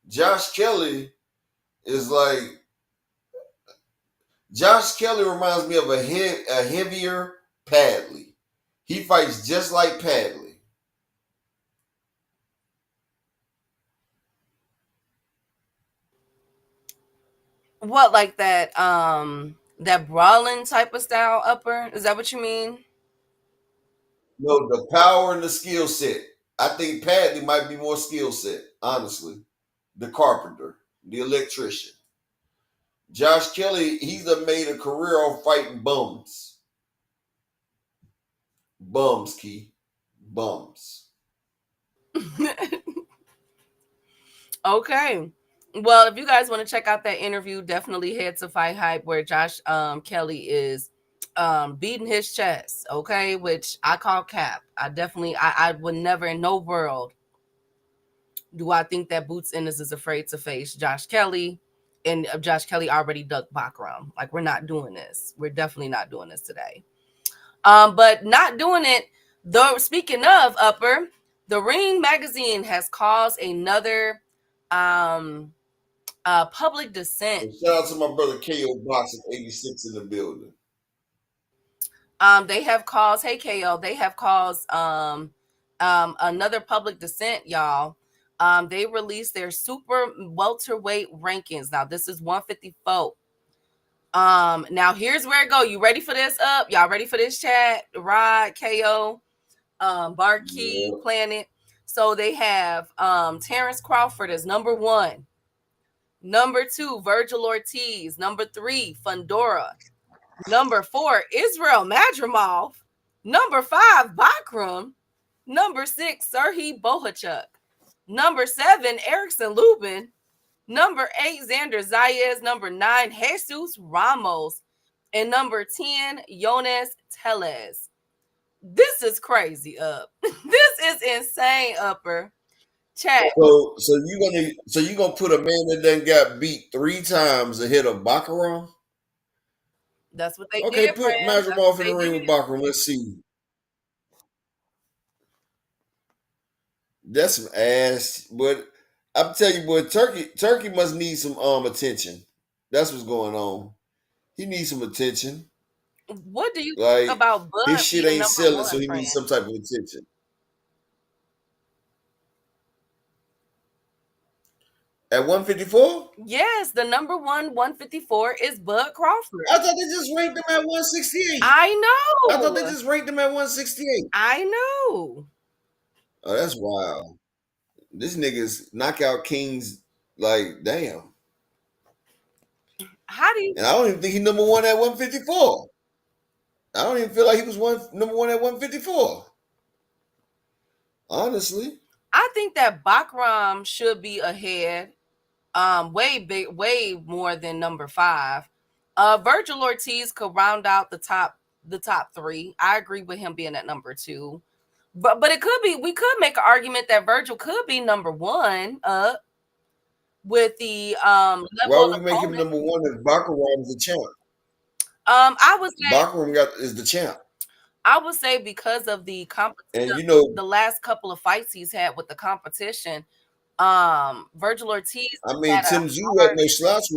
Josh Kelly is like Josh Kelly reminds me of a heavier Padley. He fights just like Padley. What, like that brawling type of style, Upper? Is that what you mean? No, the power and the skill set. I think Padley might be more skill set, honestly. The carpenter, the electrician. Josh Kelly, he's done made a career on fighting bums. Bums, Key. Bums. Okay. Well, if you guys want to check out that interview, definitely head to Fight Hype where Josh Kelly is beating his chest, okay, which I call cap. I would never in no world do I think that Boots Ennis is afraid to face Josh Kelly, and Josh Kelly already ducked Bakram. Like, we're not doing this. We're definitely not doing this today. But not doing it, though. Speaking of, Upper, the Ring magazine has caused another public dissent. And shout out to my brother KO Boxing 86 in the building. They have caused, hey KO, they have caused another public dissent, y'all. They released their super welterweight rankings. Now this is 154. Now here's where it go. You ready for this? Up, y'all ready for this chat? Rod, KO, Barkey, Yeah. Planet. So they have Terrence Crawford as number 1. Number 2, Virgil Ortiz. Number 3, Fundora. Number 4, Israel Madrimov. Number 5, Bakram. Number 6, Serhii Bohachuk. Number 7, Erickson Lubin. Number 8, Xander Zayas. Number 9, Jesus Ramos. And number 10, Jonas Tellez. This is crazy, Up. This is insane, Upper. Chat. So you gonna put a man that done got beat 3 times ahead of Baccarat? That's what they Okay, did, put friends. That's Madrimov what in the they ring did. with Baccarat. Let's see. That's some ass. But I'm telling you, boy, Turkey must need some attention. That's what's going on. He needs some attention. What do you think Like about Bud his shit being ain't number selling, 1, so he friend? needs some type of attention. At 154? Yes, the number 154 is Bud Crawford. I thought they just ranked him at 168. I know. I thought they just ranked him at 168. I know. Oh, that's wild. This nigga's knockout kings, like, damn. How do you? And I don't even think he number 1 at 154. I don't even feel like he was number 1 at 154. Honestly. I think that Bakram should be ahead, way more than number 5. Virgil Ortiz could round out the top 3. I agree with him being at number 2. But it could be, we could make an argument that Virgil could be number 1 with the level. Why would we make him number 1 if Baccarat is the champ? I would say Baccarat is the champ. I would say because of the competition, And you know, the last couple of fights he's had with the competition, Virgil Ortiz. I mean, Tim Tszyu wasn't no slouch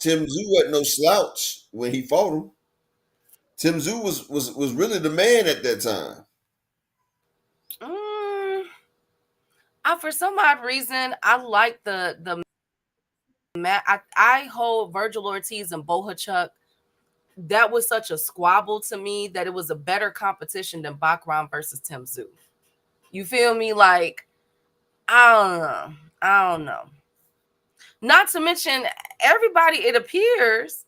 Tim Tszyu wasn't no slouch when he fought him. Tim Tszyu was really the man at that time. For some odd reason, I like the I hold Virgil Ortiz and Bohachuk that was such a squabble to me that it was a better competition than Bakram versus Tim Tszyu. You feel me? Like, I don't know. Not to mention, everybody, it appears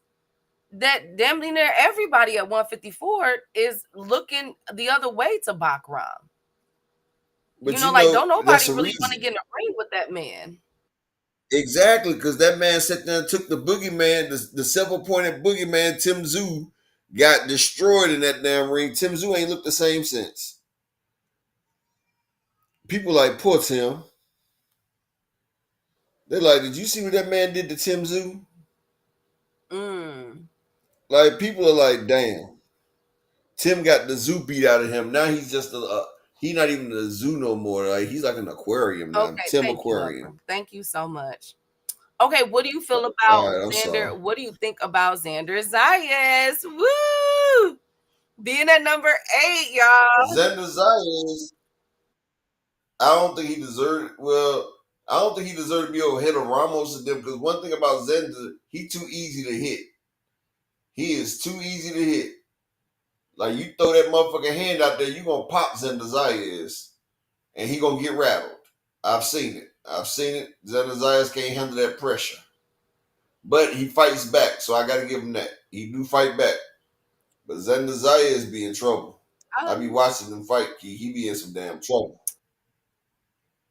that damn near everybody at 154 is looking the other way to Bakram. But you know, like, don't that's nobody a really want to reason. get in a ring with that man. Exactly, because that man sat there and took the boogeyman, the several-pointed boogeyman, Tim Tszyu, got destroyed in that damn ring. Tim Tszyu ain't looked the same since. People like, poor Tim. They're like, did you see what that man did to Tim Tszyu? Like, people are like, damn. Tim got the zoo beat out of him. Now he's just he's not even a zoo no more. Like, he's like an aquarium now. Okay, Tim thank Aquarium. you. Thank you so much. Okay, what do you feel about right, I'm Xander? sorry. What do you think about Xander Zayas? Woo! Being at number 8, y'all. Xander Zayas, I don't think he deserved. Well, I don't think he deserved to be over ahead of Ramos and them. Because one thing about Xander, he too easy to hit. He is too easy to hit. Like, you throw that motherfucking hand out there, you gonna pop Xander Zayas, and he gonna get rattled. I've seen it. Xander Zayas can't handle that pressure, but he fights back. So I got to give him that. He do fight back, but Xander Zayas be in trouble. I be watching him fight. He be in some damn trouble.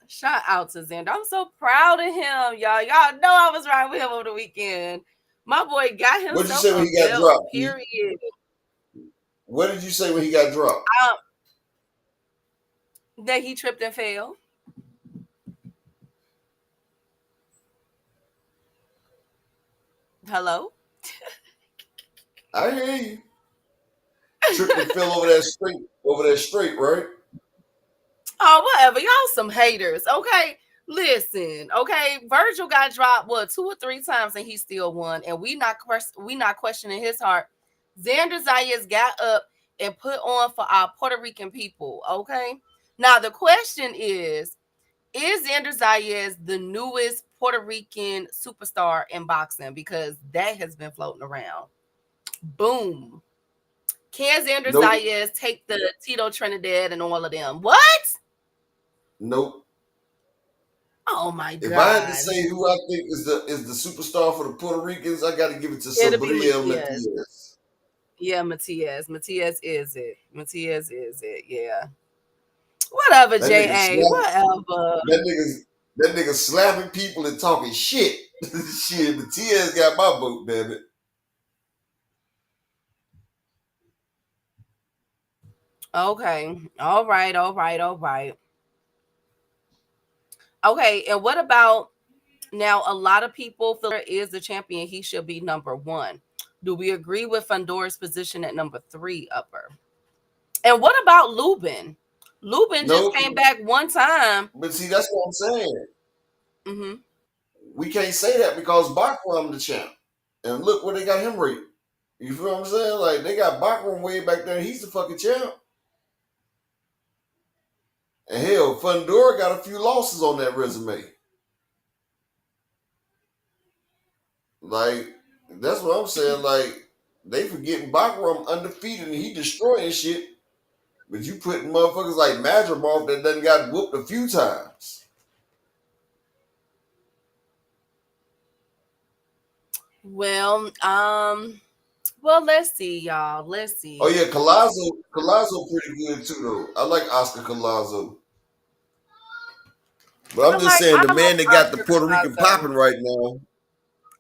Shout out to Xander. I'm so proud of him, y'all. Y'all know I was riding with him over the weekend. My boy got himself What did you say when he got belt, dropped? period. What did you say when he got dropped? That he tripped and fell. Hello? I hear you. Tripped and fell over that straight, right? Oh, whatever. Y'all some haters, okay? Listen, okay? Virgil got dropped, 2 or 3 times, and he still won. And we not questioning his heart. Xander Zayas got up and put on for our Puerto Rican people, okay? Now, the question is Xander Zayas the newest Puerto Rican superstar in boxing? Because that has been floating around. Boom. Can Xander Zayas take the Tito Trinidad and all of them? What? Nope. Oh my God. If I had to say who I think is the superstar for the Puerto Ricans, I got to give it to Sabriel Mathias. Yeah, Mathias. Mathias is it. Yeah. Whatever, J.A. Whatever. That nigga slapping people and talking shit. Shit, Mathias got my vote, damn it. Okay. All right. Okay, and what about now? A lot of people feel there is the champion. He should be number 1. Do we agree with Fandor's position at number 3 upper? And what about Lubin? Lubin just came back one time. But see, that's what I'm saying. Mm-hmm. We can't say that because Bakram the champ. And look where they got him rated. You feel what I'm saying? Like, they got Bakram way back there. He's the fucking champ. And hell, Fundora got a few losses on that resume. Like, that's what I'm saying. Like, they forgetting Bakram undefeated and he destroying shit. But you putting motherfuckers like Madrimov that done got whooped a few times. Well, let's see, y'all. Let's see. Oh yeah, Collazo pretty good too though. I like Oscar Collazo. But I'm just saying the man that got the Puerto Rican popping right now.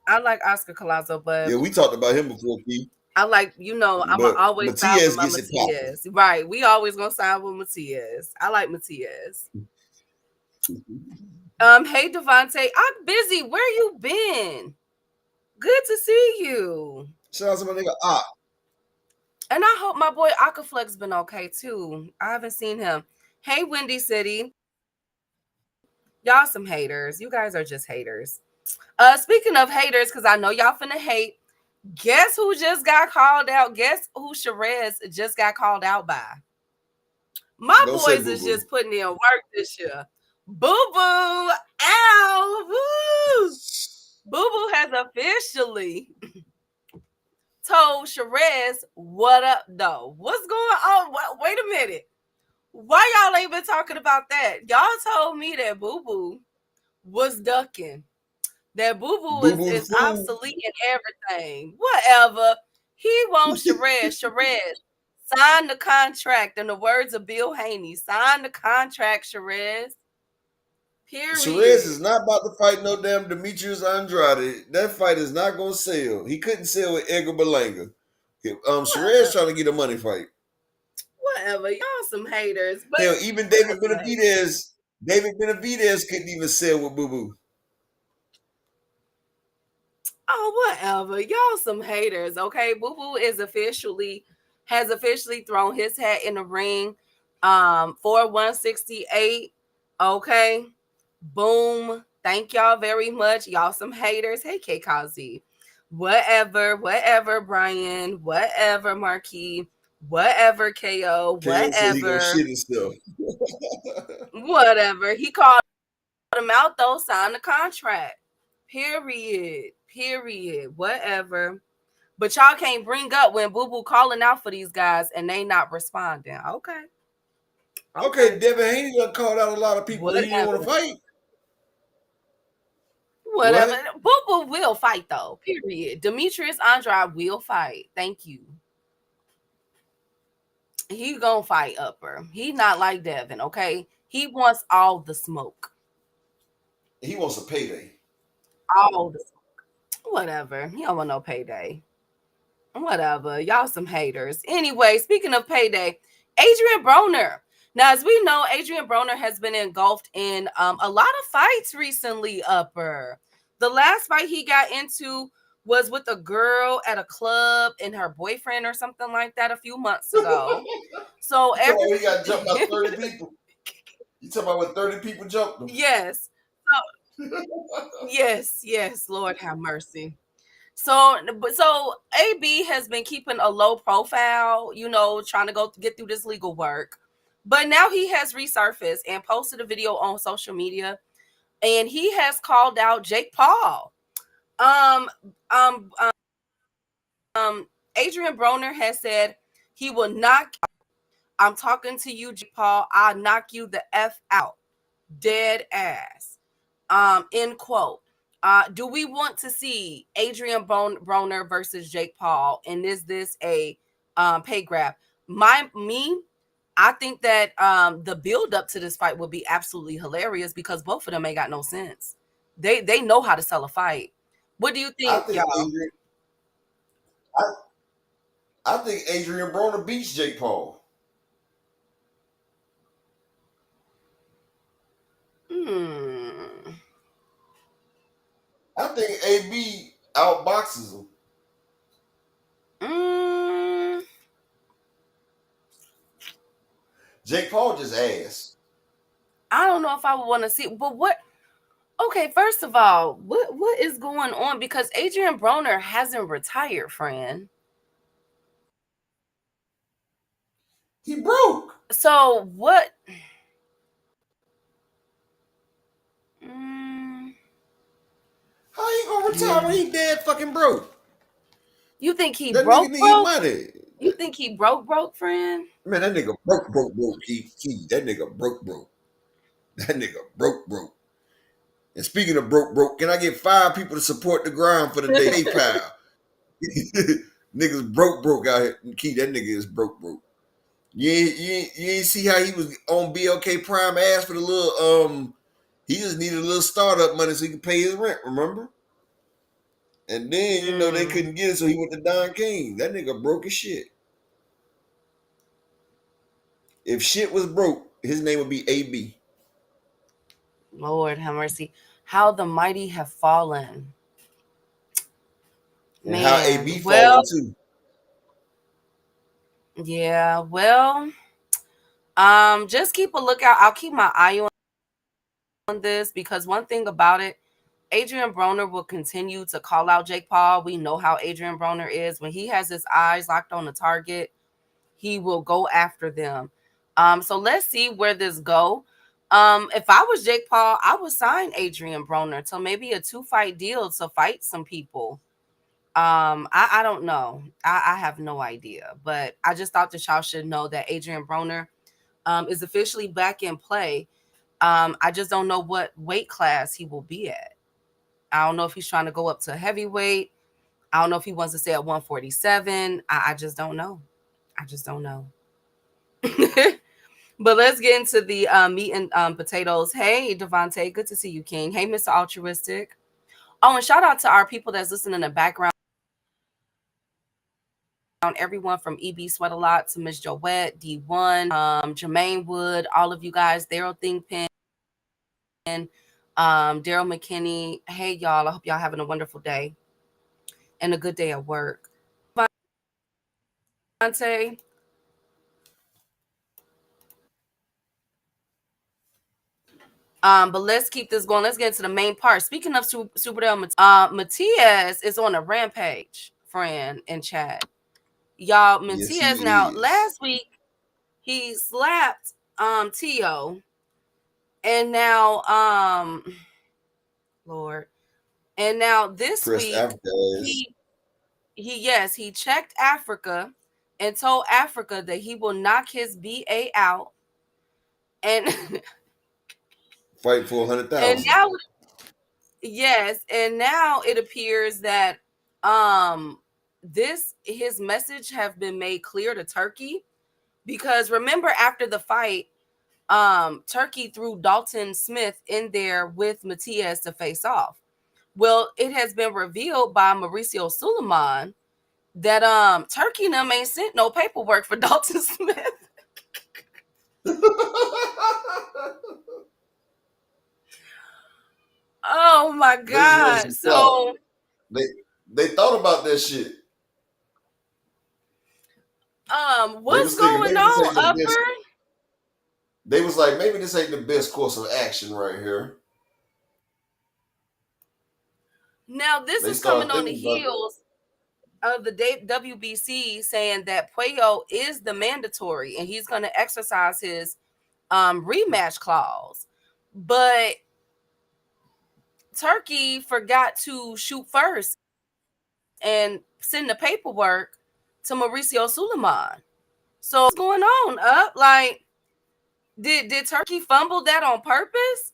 I like Oscar Collazo, but yeah, we talked about him before, Keith. I like, I'm always side with my Mathias. Right. We always gonna side with Mathias. I like Mathias. Hey Devontae, I'm busy. Where you been? Good to see you. Shout out to my nigga Ak. And I hope my boy Akaflex been okay too. I haven't seen him. Hey Windy City. Y'all some haters. You guys are just haters. Speaking of haters, because I know y'all finna hate. Guess who just got called out? Guess who Sherez just got called out by? My boys is just putting in work this year. Boo Boo. Ow. Woo. Boo Boo has officially told Sherez, what up, though? What's going on? Wait a minute. Why y'all ain't been talking about that? Y'all told me that Boo Boo was ducking. That Boo Boo is obsolete and everything. Whatever. He wants Sherez. Sherez, sign the contract. In the words of Bill Haney, sign the contract, Sherez. Period. Sherez is not about to fight no damn Demetrius Andrade. That fight is not going to sell. He couldn't sell with Edgar Berlanga. Sherez trying to get a money fight. Whatever. Y'all some haters. But hell, even David Benavidez couldn't even sell with Boo Boo. Oh, whatever. Y'all some haters, okay? Boo Boo has officially thrown his hat in the ring for 168. Okay. Boom. Thank y'all very much. Y'all some haters. Hey, KKZ. Whatever, Brian. Whatever, Marquis. Whatever, KO. Whatever. Shit himself. Whatever. He called him out, though. Sign the contract. Period. Whatever. But y'all can't bring up when Boo Boo calling out for these guys and they not responding. Okay, Devin Haney done called out a lot of people that he didn't want to fight. Whatever. Boo Boo will fight, though. Period. Demetrius Andrade will fight. Thank you. He gonna fight Upper. He not like Devin, okay? He wants all the smoke. He wants a payday. All the smoke. Whatever. He don't want no payday. Whatever. Y'all some haters. Anyway, speaking of payday, Adrian Broner. Now, as we know, Adrian Broner has been engulfed in a lot of fights recently, Upper. The last fight he got into was with a girl at a club and her boyfriend or something like that a few months ago. So he got jumped by 30 people. You talking about when 30 people jumped him? Yes. Yes, Lord have mercy. So AB has been keeping a low profile, trying to get through this legal work. But now he has resurfaced and posted a video on social media, and he has called out Jake Paul. Adrian Broner has said he will knock. I'm talking to you, Jake Paul. I'll knock you the F out. Dead ass. End quote. Do we want to see Adrian Broner versus Jake Paul? And is this a pay grab? I think that the build up to this fight will be absolutely hilarious because both of them ain't got no sense. They know how to sell a fight. What do you think, y'all? I think Adrian Broner beats Jake Paul. I think AB outboxes him. Jake Paul just ass. I don't know if I would want to see, but what? Okay, first of all, what is going on? Because Adrian Broner hasn't retired, friend. He broke. So what? How he gonna retire when he dead fucking broke? You think he broke? Money. You think he broke, friend? Man, that nigga broke. That nigga broke. That nigga broke. And speaking of broke, can I get 5 people to support the grind for the day PayPal? Niggas broke out here. Key, that nigga is broke. You ain't see how he was on BLK Prime ass for the little he just needed a little startup money so he could pay his rent, remember? And then they couldn't get it, so he went to Don King. That nigga broke as shit. If shit was broke, his name would be AB. Lord have mercy. How the mighty have fallen. And man, how AB fallen too. Yeah, well, just keep a lookout. I'll keep my eye on this because one thing about it, Adrian Broner will continue to call out Jake Paul. We know how Adrian Broner is. When he has his eyes locked on the target, he will go after them. So let's see where this go. If I was Jake Paul, I would sign Adrian Broner to maybe a 2-fight deal to fight some people. I don't know. I have no idea, but I just thought that y'all should know that Adrian Broner is officially back in play. I just don't know what weight class he will be at. I don't know if he's trying to go up to heavyweight. I don't know if he wants to stay at 147. I just don't know. I just don't know. But let's get into the meat and potatoes. Hey, Devontae, good to see you, King. Hey, Mr. Altruistic. Oh, and shout out to our people that's listening in the background. Everyone from EB Sweat a Lot to Miss Joette, D1, Jermaine Wood, all of you guys, Daryl Thingpen, Daryl McKinney. Hey, y'all. I hope y'all having a wonderful day and a good day at work. Devontae. But let's keep this going. Let's get into the main part. Speaking of Superdale, Mathias is on a rampage, friend, in chat. Y'all, Mathias, Yes, he now, is. last week, he slapped Tio. And now, Lord. And now this Press week, Africa he checked Africa and told Africa that he will knock his BA out. And fight for and 100,000. now, yes, and now it appears that his message have been made clear to Turkey, because remember, after the fight, Turkey threw Dalton Smith in there with Mathias to face off. Well, it has been revealed by Mauricio Suleiman that Turkey and them ain't sent no paperwork for Dalton Smith. Oh my God. So they thought about that shit. what's going on, Upper? They was like, maybe this ain't the best course of action right here. Now this is coming on the heels of the WBC saying that Puello is the mandatory and he's going to exercise his rematch clause. But Turkey forgot to shoot first and send the paperwork to Mauricio Suleiman. So what's going on, Up? Like, did Turkey fumble that on purpose?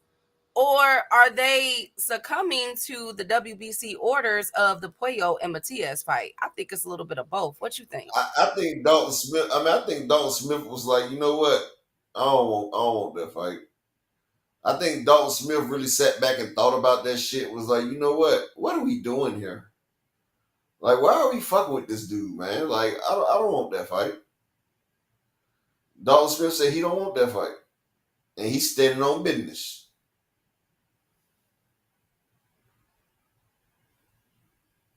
Or are they succumbing to the WBC orders of the Puello and Mathias fight? I think it's a little bit of both. What you think? I think Dalton Smith. I think Dalton Smith was like, you know what? I don't want that fight. I think Dalton Smith really sat back and thought about that shit. Was like, you know what? What are we doing here? Like, why are we fucking with this dude, man? Like, I don't want that fight. Dalton Smith said he don't want that fight, and he's standing on business.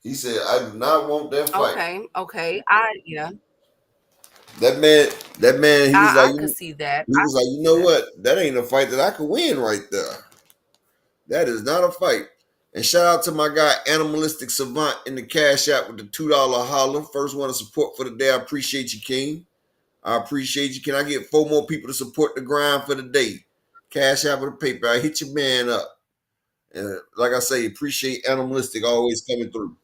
He said, I do not want that fight. Okay. Yeah. That man, he was like, I could see that. He was like, you know what? That ain't a fight that I could win right there. That is not a fight. And shout out to my guy, Animalistic Savant, in the Cash App with the $2 holler. First one to support for the day. I appreciate you, King. I appreciate you. Can I get 4 more people to support the grind for the day? Cash App with the paper. I hit your man up. And like I say, appreciate Animalistic always coming through.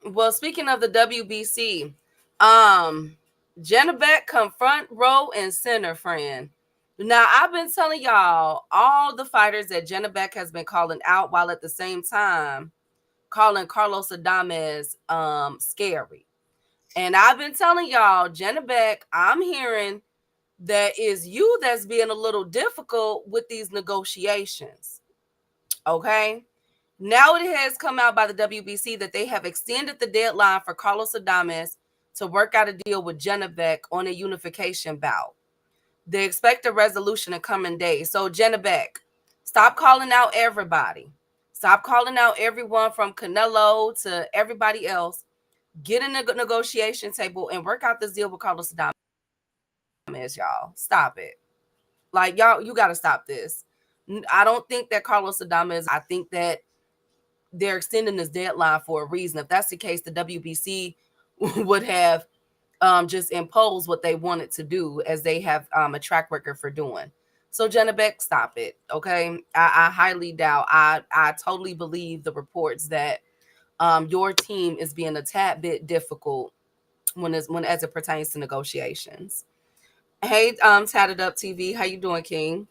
Well, speaking of the WBC, Janabek come front row and center, friend. Now, I've been telling y'all all the fighters that Janabek has been calling out, while at the same time calling Carlos Adames scary. And I've been telling y'all, Janabek, I'm hearing that is you that's being a little difficult with these negotiations. Okay? Now it has come out by the WBC that they have extended the deadline for Carlos Adames to work out a deal with Janabek on a unification bout. They expect a resolution in coming days. So Janabek, stop calling out everybody. Stop calling out everyone from Canelo to everybody else. Get in the negotiation table and work out this deal with Carlos Adames, y'all. Stop it. Like, y'all, you got to stop this. I don't think that Carlos Adames, I think that they're extending this deadline for a reason. If that's the case, the WBC would have just imposed what they wanted to do, as they have a track record for doing. So Janabek, stop it. Okay. I highly doubt. I totally believe the reports that your team is being a tad bit difficult when as it pertains to negotiations. Hey, Tatted Up TV, how you doing, King?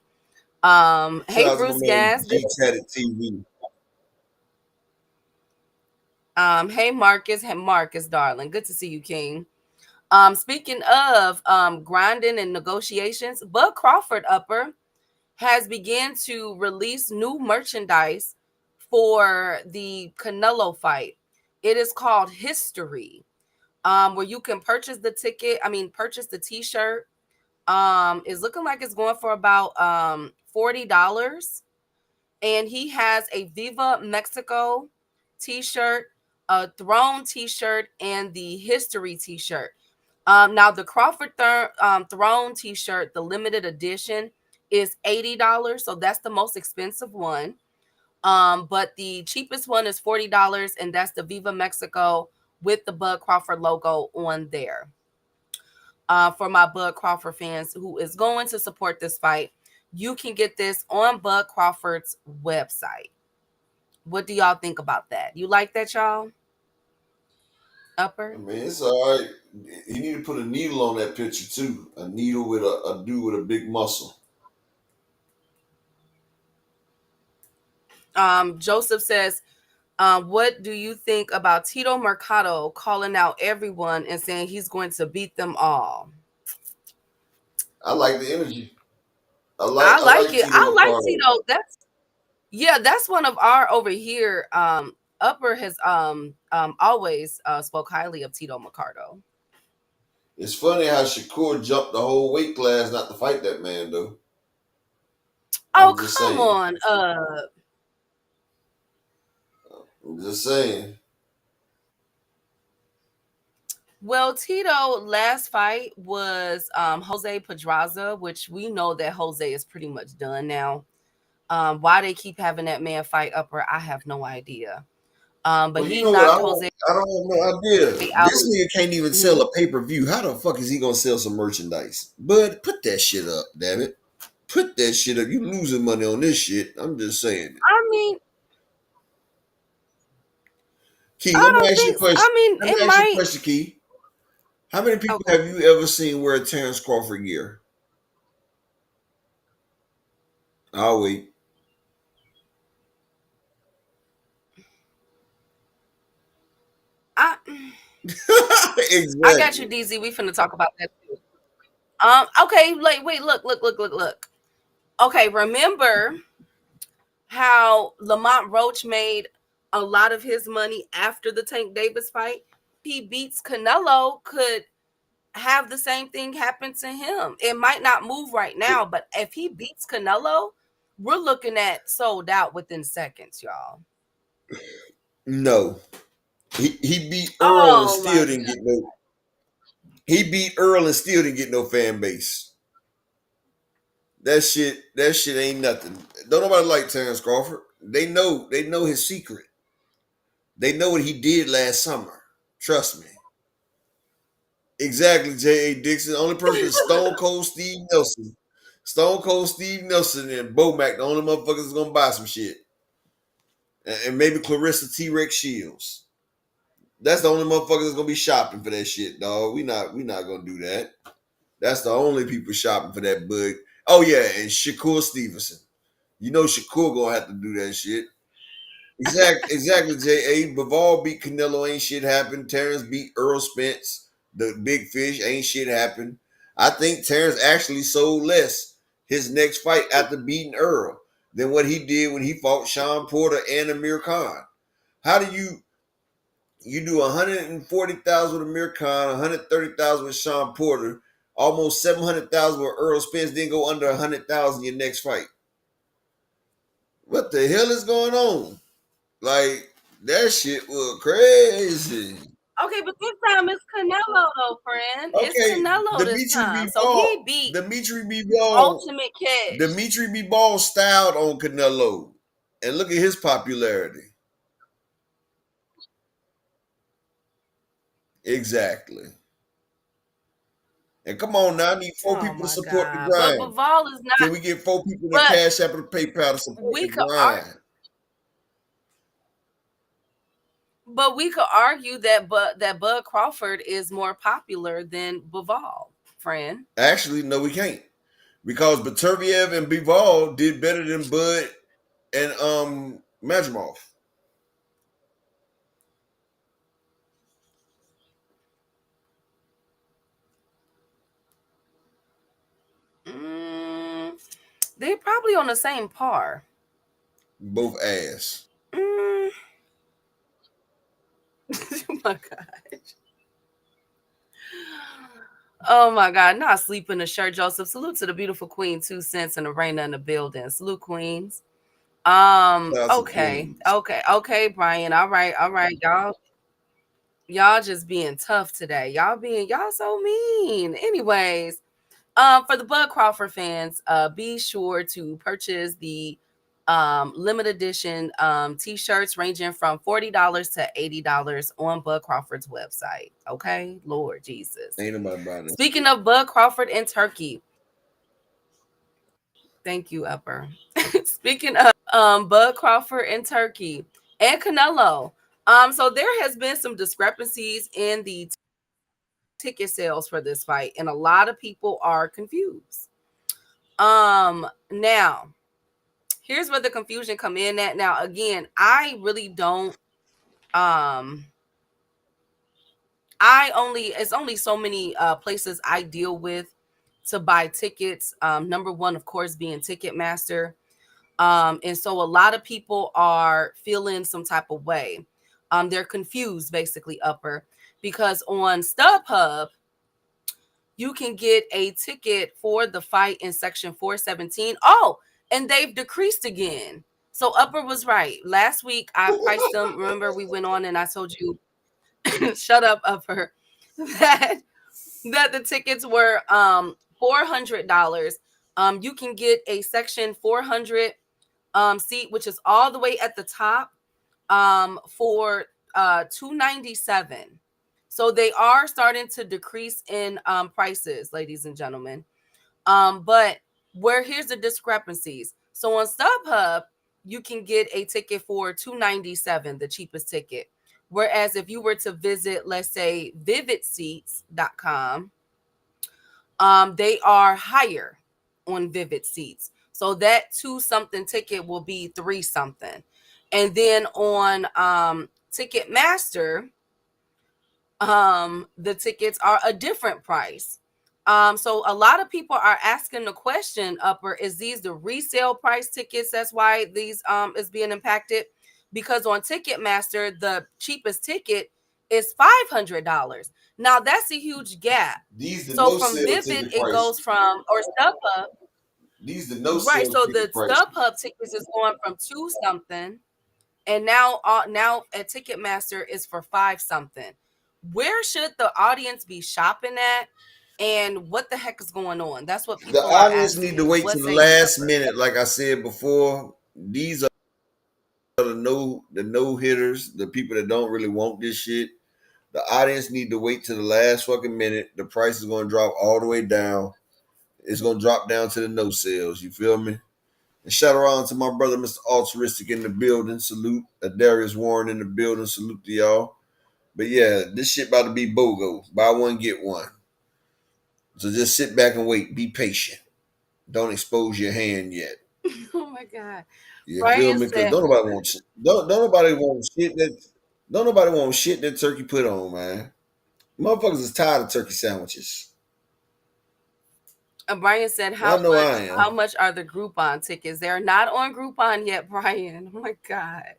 Shout Hey, out to my Bruce man Gas. G Tatted TV. Hey, Marcus. Hey, Marcus, darling. Good to see you, King. Speaking of grinding and negotiations, Bud Crawford Upper has begun to release new merchandise for the Canelo fight. It is called History, where you can purchase the ticket. Purchase the T-shirt. It's looking like it's going for about $40. And he has a Viva Mexico T-shirt, a Throne T-shirt, and the History T-shirt. Now the Crawford Throne T-shirt, the limited edition, is $80, so that's the most expensive one. But the cheapest one is $40, and that's the Viva Mexico with the Bud Crawford logo on there. For my Bud Crawford fans who is going to support this fight, you can get this on Bud Crawford's website. What do y'all think about that? You like that, y'all? Upper? I mean, it's all right. He need to put a needle on that picture too. A needle with a dude with a big muscle. Joseph says, what do you think about Tito Mercado calling out everyone and saying he's going to beat them all? I like the energy. I like it. Tito I like Mercado. Tito. That's one of our over here. Upper has always spoke highly of Tito Mercado. It's funny how Shakur jumped the whole weight class not to fight that man though. Oh, come on. I'm just saying. Well, Tito last fight was Jose Pedraza, which we know that Jose is pretty much done now. Why they keep having that man fight Upper, I have no idea. But well, he knocked Jose. I don't have no idea. This nigga can't even sell a pay-per-view. How the fuck is he gonna sell some merchandise? Bud, put that shit up, damn it. Put that shit up. You losing money on this shit. I'm just saying. I mean, Key, let me ask you a question. Let me ask you a question, Key. How many people have you ever seen wear a Terrence Crawford gear? I'll wait. Exactly. I got you, DZ. We finna talk about that too. Okay, wait, look. Okay, remember how Lamont Roach made a lot of his money after the Tank Davis fight? He beats Canelo, could have the same thing happen to him. It might not move right now, but if he beats Canelo, we're looking at sold out within seconds, y'all. No. He beat Earl and still didn't get no. He beat Earl and still didn't get no fan base. That shit ain't nothing. Don't nobody like Terrence Crawford. They know his secret. They know what he did last summer. Trust me. Exactly, J.A. Dixon. The only person is Stone Cold Steve Nelson. Stone Cold Steve Nelson and Bomac, the only motherfuckers that's gonna buy some shit. And maybe Clarissa T-Rex Shields. That's the only motherfuckers that's gonna be shopping for that shit, dog. We not gonna do that. That's the only people shopping for that bug. Oh yeah, and Shakur Stevenson. You know Shakur gonna have to do that shit. Exactly, J.A. Bivol beat Canelo, ain't shit happened. Terrence beat Earl Spence, the big fish, ain't shit happened. I think Terrence actually sold less his next fight after beating Earl than what he did when he fought Sean Porter and Amir Khan. How do you do 140,000 with Amir Khan, 130,000 with Sean Porter, almost 700,000 with Earl Spence, then go under 100,000 your next fight? What the hell is going on? Like, that shit was crazy. Okay, but this time it's Canelo, though, friend. Okay, it's Canelo this time. So he beat Dimitri Bivol. Ultimate Cash. Dimitri Bivol styled on Canelo. And look at his popularity. Exactly. And come on now, I need 4 people to support the grind. But Bivol is not. Can we get 4 people to Cash App or PayPal to support the grind? But we could argue that Bud Crawford is more popular than Bivol, friend. Actually, no, we can't. Because Baturviev and Bivol did better than Bud and Majimov. They're probably on the same par. Both ass. Oh my god. Oh my God, not sleep in the shirt, Joseph. Salute to the beautiful queen, 2 cents and Arena in the building. Salute, queens. Okay, okay, Brian. All right, y'all just being tough today. Y'all so mean. Anyways, for the Bud Crawford fans, be sure to purchase the limited edition t-shirts ranging from $40 to $80 on Bud Crawford's website. Okay, Lord Jesus. Ain't nobody buying it. Speaking of Bud Crawford and turkey, thank you, Upper. Speaking of Bud Crawford and turkey and Canelo, so there has been some discrepancies in the ticket sales for this fight, and a lot of people are confused. Now, here's where the confusion come in at. Now, again, I really don't. It's only so many places I deal with to buy tickets. Number one, of course, being Ticketmaster. And so a lot of people are feeling some type of way. They're confused, basically, Upper, because on StubHub, you can get a ticket for the fight in section 417. Oh, and they've decreased again. So Upper was right. Last week, I priced them. Remember, we went on and I told you, shut up, Upper, that the tickets were $400. You can get a section 400 seat, which is all the way at the top, for $297. So they are starting to decrease in prices, ladies and gentlemen. But here's the discrepancies. So on StubHub, you can get a ticket for $297, the cheapest ticket. Whereas if you were to visit, let's say, vividseats.com, they are higher on Vivid Seats. So that 2-something ticket will be 3-something. And then on Ticketmaster, the tickets are a different price. So a lot of people are asking the question, Upper, is these the resale price tickets? That's why these is being impacted. Because on Ticketmaster, the cheapest ticket is $500. Now that's a huge gap. So from Vivid, it goes from, or StubHub. These the no Right. sale So ticket the prices. StubHub tickets is going from 2-something, and now at Ticketmaster is for 5-something. Where should the audience be shopping at? And what the heck is going on? That's what people The are audience asking. need to wait What to the say last you? minute, like I said before. These are the no hitters, the people that don't really want this shit. The audience need to wait to the last fucking minute. The price is going to drop all the way down. It's going to drop down to the no sales. You feel me? And shout around to my brother, Mr. Altruistic in the building. Salute. Darius Warren in the building. Salute to y'all. But yeah, this shit about to be BOGO. Buy one, get one. So just sit back and wait. Be patient. Don't expose your hand yet. Oh my God. You feel Brian me? Because said, don't nobody want shit. Don't nobody want shit that turkey put on, man. Motherfuckers is tired of turkey sandwiches. Brian said, I know I am. how much are the Groupon tickets? They're not on Groupon yet, Brian. Oh my God.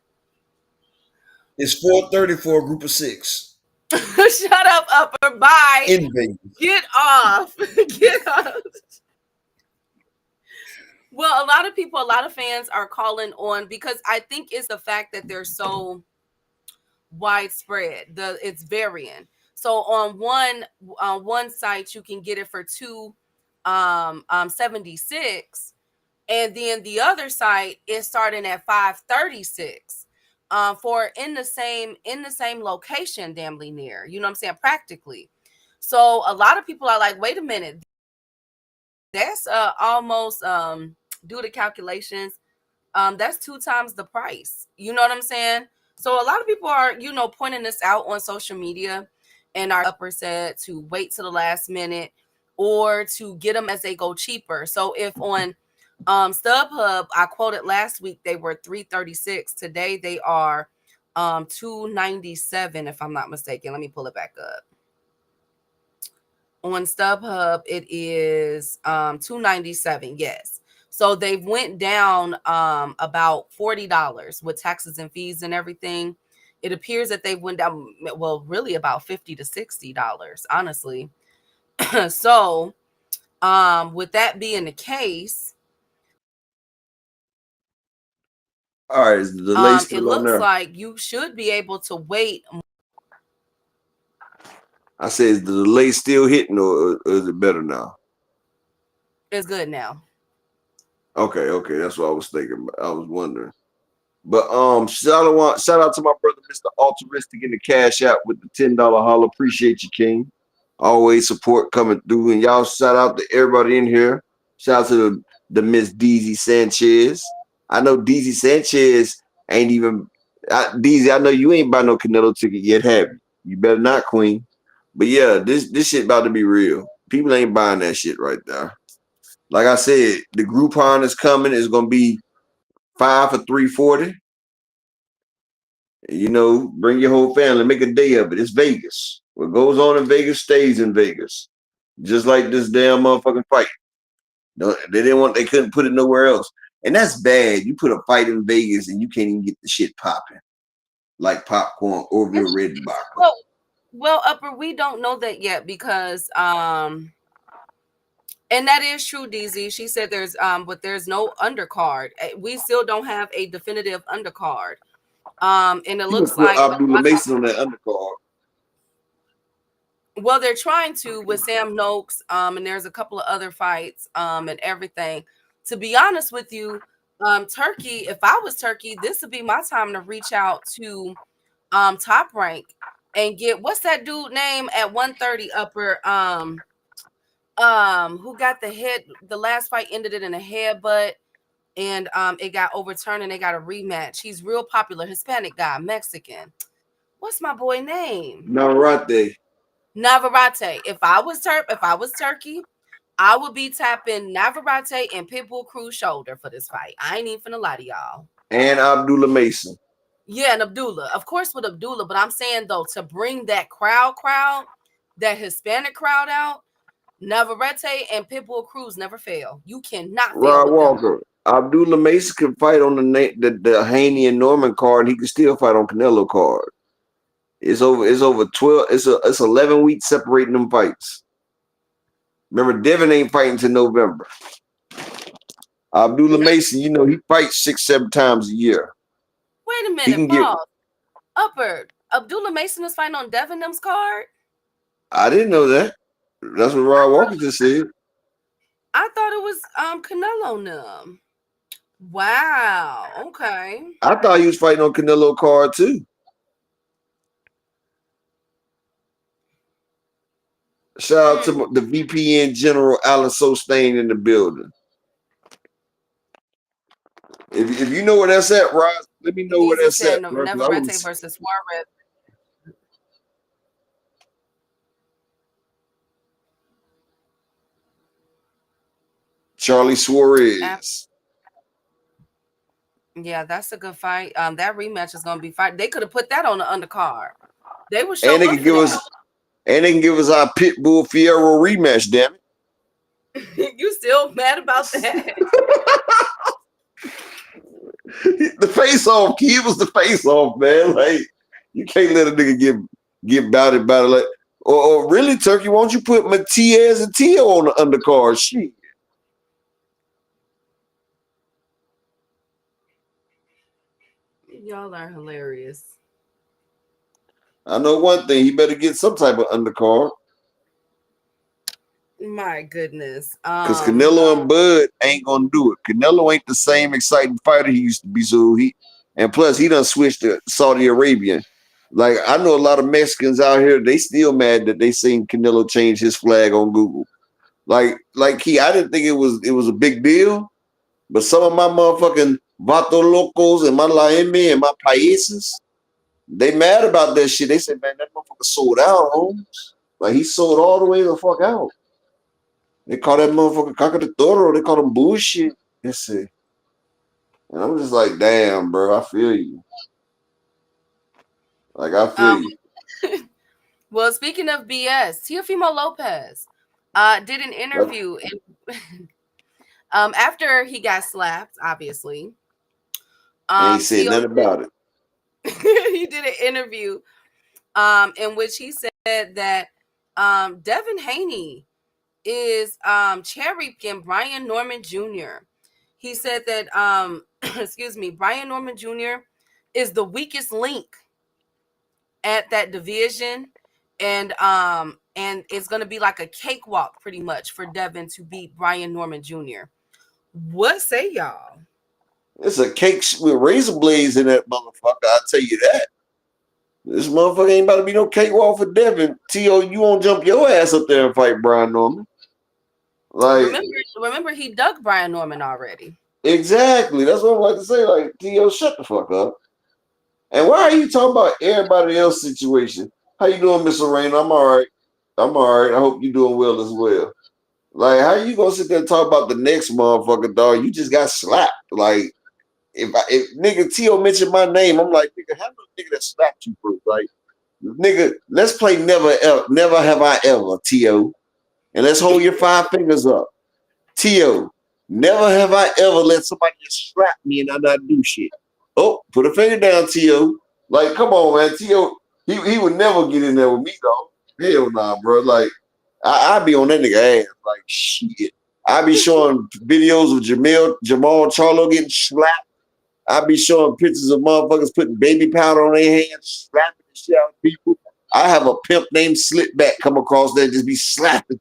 It's $430 for a group of 6. Shut up, Upper. Bye. In Vegas. Get off. Get off. Well, a lot of fans are calling on, because I think it's the fact that they're so widespread. It's varying. So on one site you can get it for $276, and then the other site is starting at $536 for in the same location, damnly near. You know what I'm saying? Practically. So a lot of people are like, wait a minute, that's almost do the calculations. That's 2 times the price. You know what I'm saying? So a lot of people are, pointing this out on social media, and our upper said to wait to the last minute or to get them as they go cheaper. So if on StubHub, I quoted last week, they were $3.36. Today they are $2.97, if I'm not mistaken. Let me pull it back up. On StubHub, it is $2.97. Yes. So they went down about $40 with taxes and fees and everything. It appears that they went down, well, really about $50 to $60, honestly. So with that being the case, All right, is the delay it still on looks there? like you should be able to wait. I say, is the delay still hitting, or is it better now? It's good now. Okay, that's what I was thinking. I was wondering. But shout out to my brother, Mr. Altruistic, in the cash out with the $10 holler. Appreciate you, King. Always support coming through. And y'all shout out to everybody in here. Shout out to the Miss Deezy Sanchez. I know Deezy Sanchez ain't even Deezy, I know you ain't buy no Canelo ticket yet, have you? You better not, Queen. But yeah, this shit about to be real. People ain't buying that shit right there. Like I said, the Groupon is coming. It's gonna be 5 for $340. Bring your whole family, make a day of it. It's Vegas. What goes on in Vegas stays in Vegas. Just like this damn motherfucking fight. No, they couldn't put it nowhere else. And that's bad. You put a fight in Vegas and you can't even get the shit popping. Like popcorn over your red box. Well, Upper, we don't know that yet because and that is true, DZ. She said but there's no undercard. We still don't have a definitive undercard. And it looks like Abdullah Mason on that undercard. Well, they're trying to with Sam Noakes, and there's a couple of other fights, and everything. To be honest with you, Turkey, if I was Turkey, this would be my time to reach out to Top Rank and get, what's that dude name at 130 Upper, who got the last fight ended it in a headbutt, and it got overturned and they got a rematch. He's real popular, Hispanic guy, Mexican. What's my boy name? Navarrete. If I was Turkey, I would be tapping Navarrete and Pitbull Cruz shoulder for this fight. I ain't even finna lie to y'all. And Abdullah Mason. Yeah, and Abdullah. Of course with Abdullah, but I'm saying though, to bring that crowd, that Hispanic crowd out, Navarrete and Pitbull Cruz never fail. You cannot fail Rod with Walker. them. Abdullah Mason can fight on the Haney and Norman card. He can still fight on Canelo card. It's over 12. It's 11 weeks separating them fights. Remember, Devin ain't fighting till November. Abdullah Mason, he fights 6-7 times a year. Wait a minute, Paul. Upper Abdullah Mason is fighting on Devin them's card. I didn't know that. That's what Rod Walker just said. I thought it was Canelo them. Wow. Okay. I thought he was fighting on Canelo card too. Shout out to the VPN General Alan Sostain in the building. If you know where that's at, Rod, let me know where that's at. Navarrete versus Suarez. Charlie Suarez. Yeah, that's a good fight. That rematch is gonna be fight. They could have put that on the undercard. They were and they can give us our Pitbull Fierro rematch, damn it. You still mad about that? The face off, kid, was the face off, man. Like, you can't let a nigga get about it like, or really, Turkey, won't you put Mathias and Tio on the undercard? Shit. Y'all are hilarious. I know one thing, he better get some type of undercard. My goodness. Because Canelo and Bud ain't gonna do it. Canelo ain't the same exciting fighter he used to be. So and plus he done switched to Saudi Arabia. Like, I know a lot of Mexicans out here, they still mad that they seen Canelo change his flag on Google. Like I didn't think it was a big deal, but some of my motherfucking Vato Locos and my Laeme and my Países, They mad about that shit. They said, man, that motherfucker sold out, Holmes. Like he sold all the way the fuck out. They call that motherfucker caca de toro. They call him bullshit. Yes, sir. And I'm just like, damn, bro, I feel you. Like I feel you. Well, speaking of BS, Teofimo Lopez did an interview and after he got slapped, obviously. Ain't said nothing about it. He did an interview in which he said that Devin Haney is cherry picking Brian Norman Jr. He said that excuse me, Brian Norman Jr. is the weakest link at that division, and it's going to be like a cakewalk pretty much for Devin to beat Brian Norman Jr. What say y'all? It's a cake with razor blades in that motherfucker. I'll tell you that. This motherfucker ain't about to be no cakewalk for Devin. T.O., you won't jump your ass up there and fight Brian Norman. Like, remember he dug Brian Norman already. Exactly. That's what I'm like to say. Like, T.O., shut the fuck up. And why are you talking about everybody else's situation? How you doing, Miss Lorraine? I'm all right. I'm all right. I hope you're doing well as well. Like, how you gonna sit there and talk about the next motherfucker, dog? You just got slapped. Like, if nigga T.O. mentioned my name, I'm like, nigga, how the nigga that slapped you, bro? Like, nigga, let's play never have I ever, T.O. And let's hold your 5 fingers up. T.O., never have I ever let somebody just slap me and I not do shit. Oh, put a finger down, T.O. Like, come on, man. T.O., he would never get in there with me, though. Hell nah, bro. Like, I be on that nigga ass. Like, shit. I be showing videos of Jamal Charlo getting slapped. I be showing pictures of motherfuckers putting baby powder on their hands, slapping the shit out of people. I have a pimp named Slipback come across there and just be slapping.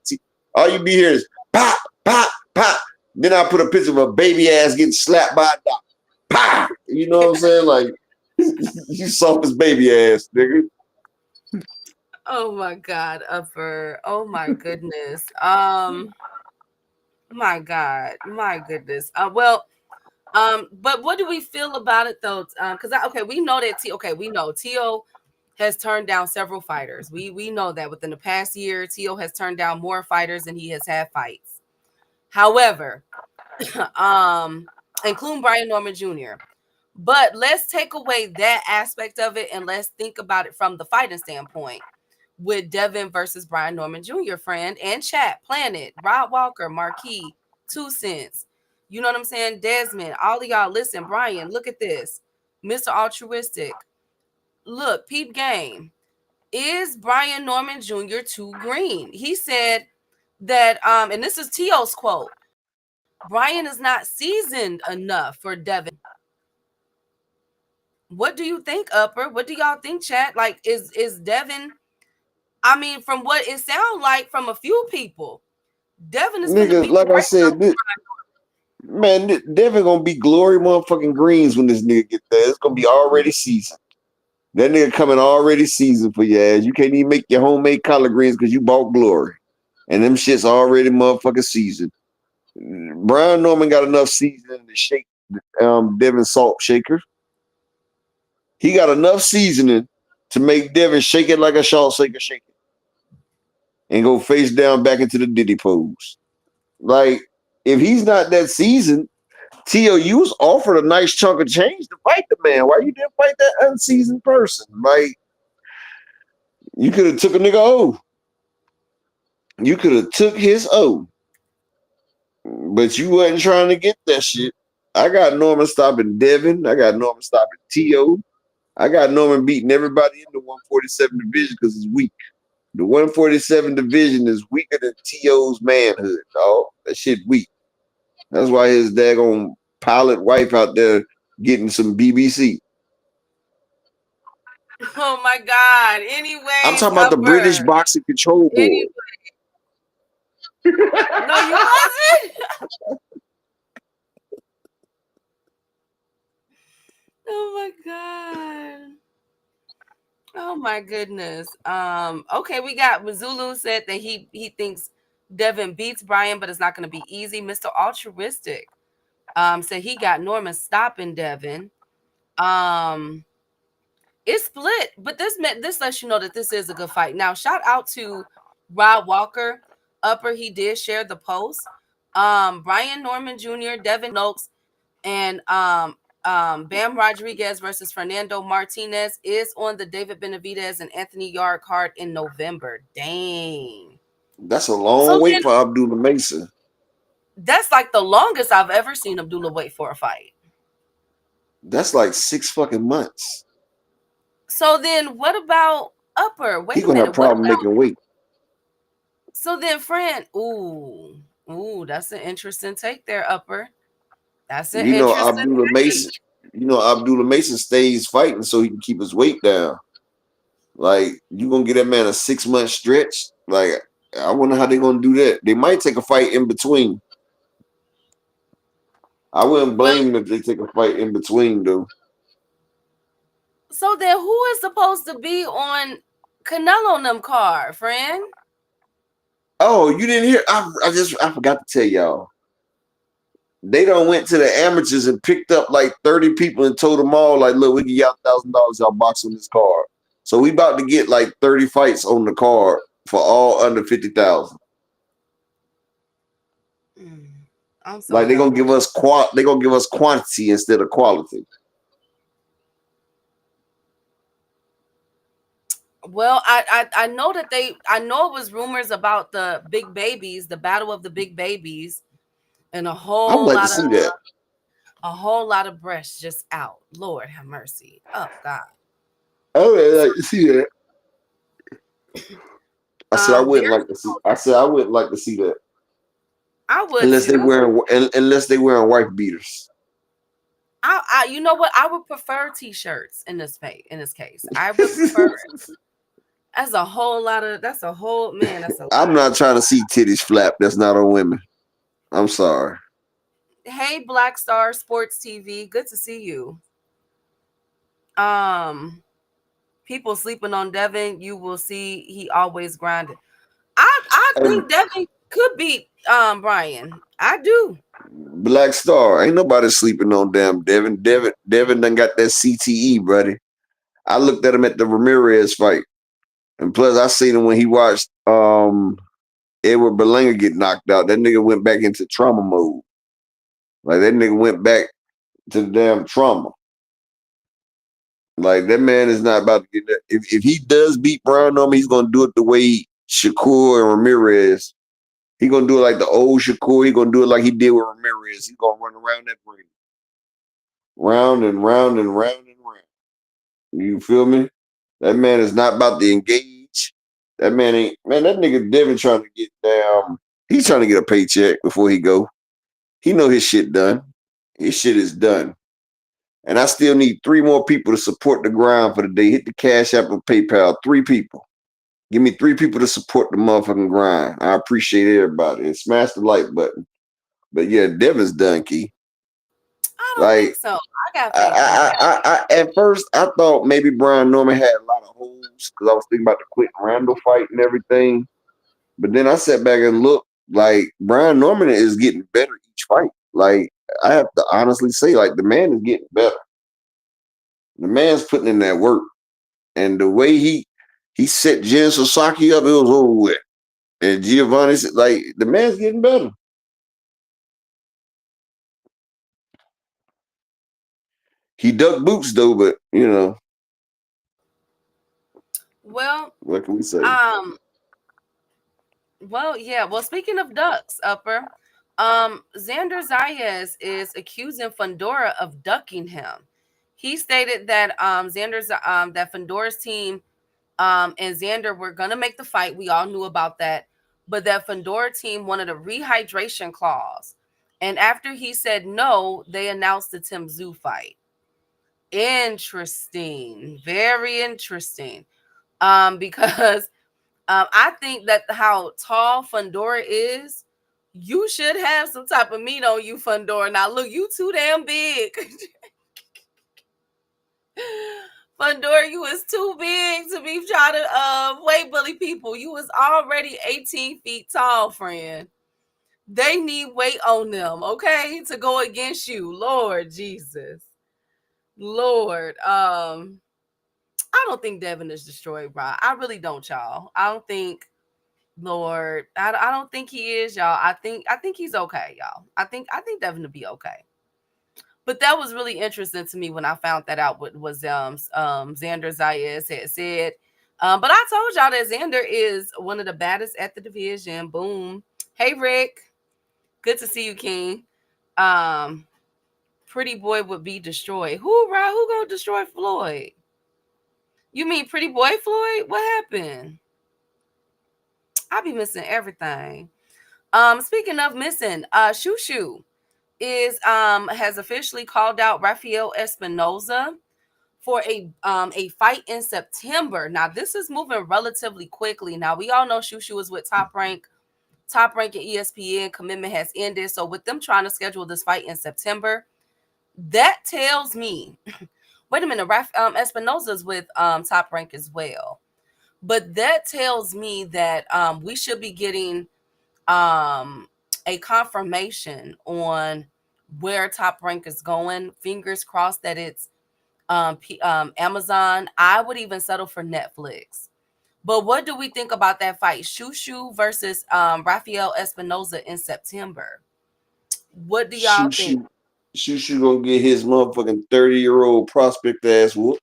All you be hearing is pop, pop, pop. Then I put a picture of a baby ass getting slapped by a dog. Pop! You know what I'm saying? Like, you soft as baby ass, nigga. Oh my God, Upper. Oh my goodness. My God, my goodness. But what do we feel about it though? Because we know that we know T.O. has turned down several fighters. We know that within the past year, T.O. has turned down more fighters than he has had fights. However, including Brian Norman Jr. But let's take away that aspect of it and let's think about it from the fighting standpoint with Devin versus Brian Norman Jr. Friend and chat, Planet, Rod Walker, Marquis, 2 Cents. You know what I'm saying? Desmond, all of y'all, listen, Brian, look at this. Mr. Altruistic. Look, peep game. Is Brian Norman Jr. too green? He said that, and this is T.O.'s quote, Brian is not seasoned enough for Devin. What do you think, Upper? What do y'all think, chat? Like, is Devin, I mean, from what it sounds like from a few people, Devin is going to be, like I said, man, Devin gonna be glory motherfucking greens when this nigga get there. It's gonna be already seasoned. That nigga coming already seasoned for your ass. You can't even make your homemade collard greens because you bought glory. And them shit's already motherfucking seasoned. Brian Norman got enough seasoning to shake Devin salt shaker. He got enough seasoning to make Devin shake it like a salt shaker shake it. And go face down back into the Diddy pose. Like, if he's not that seasoned, T.O., you was offered a nice chunk of change to fight the man. Why you didn't fight that unseasoned person? Like, you could have took a nigga O. You could have took his O. But you wasn't trying to get that shit. I got Norman stopping Devin. I got Norman stopping T.O. I got Norman beating everybody in the 147 division because it's weak. The 147 division is weaker than T.O.'s manhood, dog. That shit weak. That's why his daggone pilot wife out there getting some BBC. Oh my God. Anyway, I'm talking about the British Boxing Control Board. Anyway. No, you wasn't. Oh my God. Oh my goodness. Okay, we got Zulu said that he thinks Devin beats Brian, but it's not going to be easy. Mr. Altruistic said he got Norman stopping Devin. It's split, but this lets you know that this is a good fight. Now, shout out to Rod Walker. Upper, he did share the post. Brian Norman Jr., Devin Noakes, and Bam Rodriguez versus Fernando Martinez is on the David Benavidez and Anthony Yard card in November. Dang. That's a long So wait then, for Abdullah Mason. that's like the longest I've ever seen Abdullah wait for a fight. That's like 6 fucking months. So then what about Upper? Wait He a gonna have minute. What problem about making weight. so then Fran? Ooh, that's an interesting take there, Upper. That's an You know interesting Abdullah take. Mason. You know Abdullah Mason stays fighting so he can keep his weight down. Like you gonna get that man a 6-month stretch? Like I wonder how they gonna do that. They might take a fight in between. I wouldn't Well, blame them if they take a fight in between though. so then who is supposed to be on Canelo on them card, Fran? Oh, you didn't hear? I forgot to tell y'all. They done went to the amateurs and picked up like 30 people and told them all like, look, we give y'all $1,000, y'all box on this card. So we about to get like 30 fights on the card for all under 50,000. I'm so Like they're done. gonna give us quantity instead of quality. Well, I know that I know it was rumors about the big babies, the battle of the big babies, and I would like to see that. a whole lot of breasts just out. Lord have mercy. Oh God. I would like to see that. I said I wouldn't like to see. I said I wouldn't like to see that I would unless too. unless they wearing wife beaters. I you know what? I would prefer t-shirts in this case. I would prefer it. That's a whole that's a whole man. That's a I'm lot. not trying to see titties flap. That's not on women. I'm sorry. Hey, Black Star Sports TV. Good to see you. People sleeping on Devin, you will see he always grinded. I think Devin could beat Brian. I do. Black Star. Ain't nobody sleeping on damn Devin. Devin done got that CTE, buddy. I looked at him at the Ramirez fight. And plus I seen him when he watched Edward Berlanga get knocked out. That nigga went back into trauma mode. Like that nigga went back to the damn trauma. Like that man is not about to get that. If he does beat Brown on me, he's gonna do it the way Shakur and Ramirez. He gonna do it like the old Shakur. He gonna do it like he did with Ramirez. He's gonna run around that ring. Round and round and round and round. You feel me? That man is not about to engage. That man ain't man, that nigga Devin trying to get down. He's trying to get a paycheck before he go. He know his shit done. His shit is done. And I still need 3 more people to support the grind for the day. Hit the Cash App or PayPal. 3 people. Give me 3 people to support the motherfucking grind. I appreciate everybody. And smash the like button. But yeah, Devin's done, Key. I don't Like, think so. I got faith in that. I at first I thought maybe Brian Norman had a lot of holes because I was thinking about the Quentin Randall fight and everything. But then I sat back and looked like Brian Norman is getting better each fight. Like I have to honestly say, like the man is getting better. The man's putting in that work, and the way he set Jen Sasaki up, it was over with. And Giovanni, like the man's getting better. He ducked boots though, but you know, Well, what can we say? Well, yeah. Well, speaking of ducks, Upper, Xander Zayas is accusing Fundora of ducking him. He stated that that Fundora's team and Xander were gonna make the fight. We all knew about that, but that Fundora team wanted a rehydration clause. And after he said no, they announced the Tim Zoo fight. Interesting, very interesting. Because I think that how tall Fundora is, you should have some type of meat on you, Fundora. Now, look, you too damn big. Fundora, you is too big to be trying to weight bully people. You was already 18 feet tall, friend. They need weight on them, okay, to go against you. Lord Jesus. Lord. I don't think Devin is destroyed, bro. I really don't, y'all. I don't think, Lord, I don't think he is, y'all. I think he's okay, y'all. I think Devin will be okay. But that was really interesting to me when I found that out. What was Xander Zayas had said. But I told y'all that Xander is one of the baddest at the division. Boom. Hey Rick, good to see you, King. Pretty Boy would be destroyed. Who gonna destroy Floyd? You mean Pretty Boy Floyd? What happened? I be missing everything. Speaking of missing, Shushu is has officially called out Rafael Espinoza for a fight in September. Now this is moving relatively quickly. Now we all know Shushu is with Top Rank at ESPN. Commitment has ended. So with them trying to schedule this fight in September, that tells me, wait a minute, Espinoza's with Top Rank as well. But that tells me that we should be getting a confirmation on where Top Rank is going. Fingers crossed that it's Amazon. I would even settle for Netflix. But what do we think about that fight? Shushu versus Rafael Espinoza in September. What do y'all think? Shushu gonna get his motherfucking 30-year-old prospect ass whooped.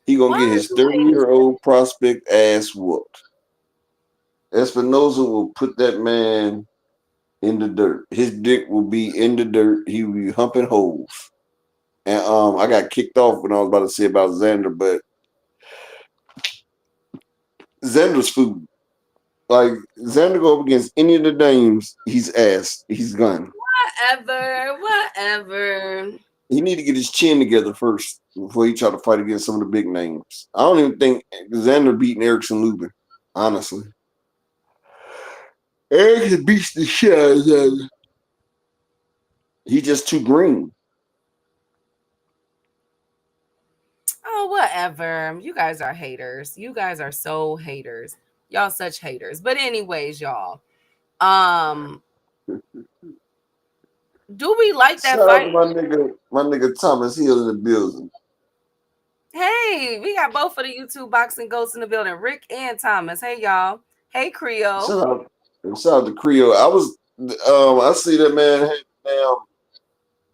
He gonna get his 30-year-old prospect ass whooped. Espinoza will put that man in the dirt. His dick will be in the dirt. He will be humping holes. And I got kicked off when I was about to say about Xander, but Xander's food. Like Xander go up against any of the names, he's ass. He's gone. Whatever. He need to get his chin together first before he try to fight against some of the big names. I don't even think Xander beating Erickson Lubin, honestly. Erickson beats the shit out of Xander. He's just too green. Oh, whatever. You guys are haters. You guys are so haters. Y'all such haters. But anyways, y'all. Do we like that Shout fight? out to my nigga Thomas Hill in the building. Hey, we got both of the YouTube boxing ghosts in the building, Rick and Thomas. Hey, y'all. Hey, Creole. Shout out to Creole. I see that man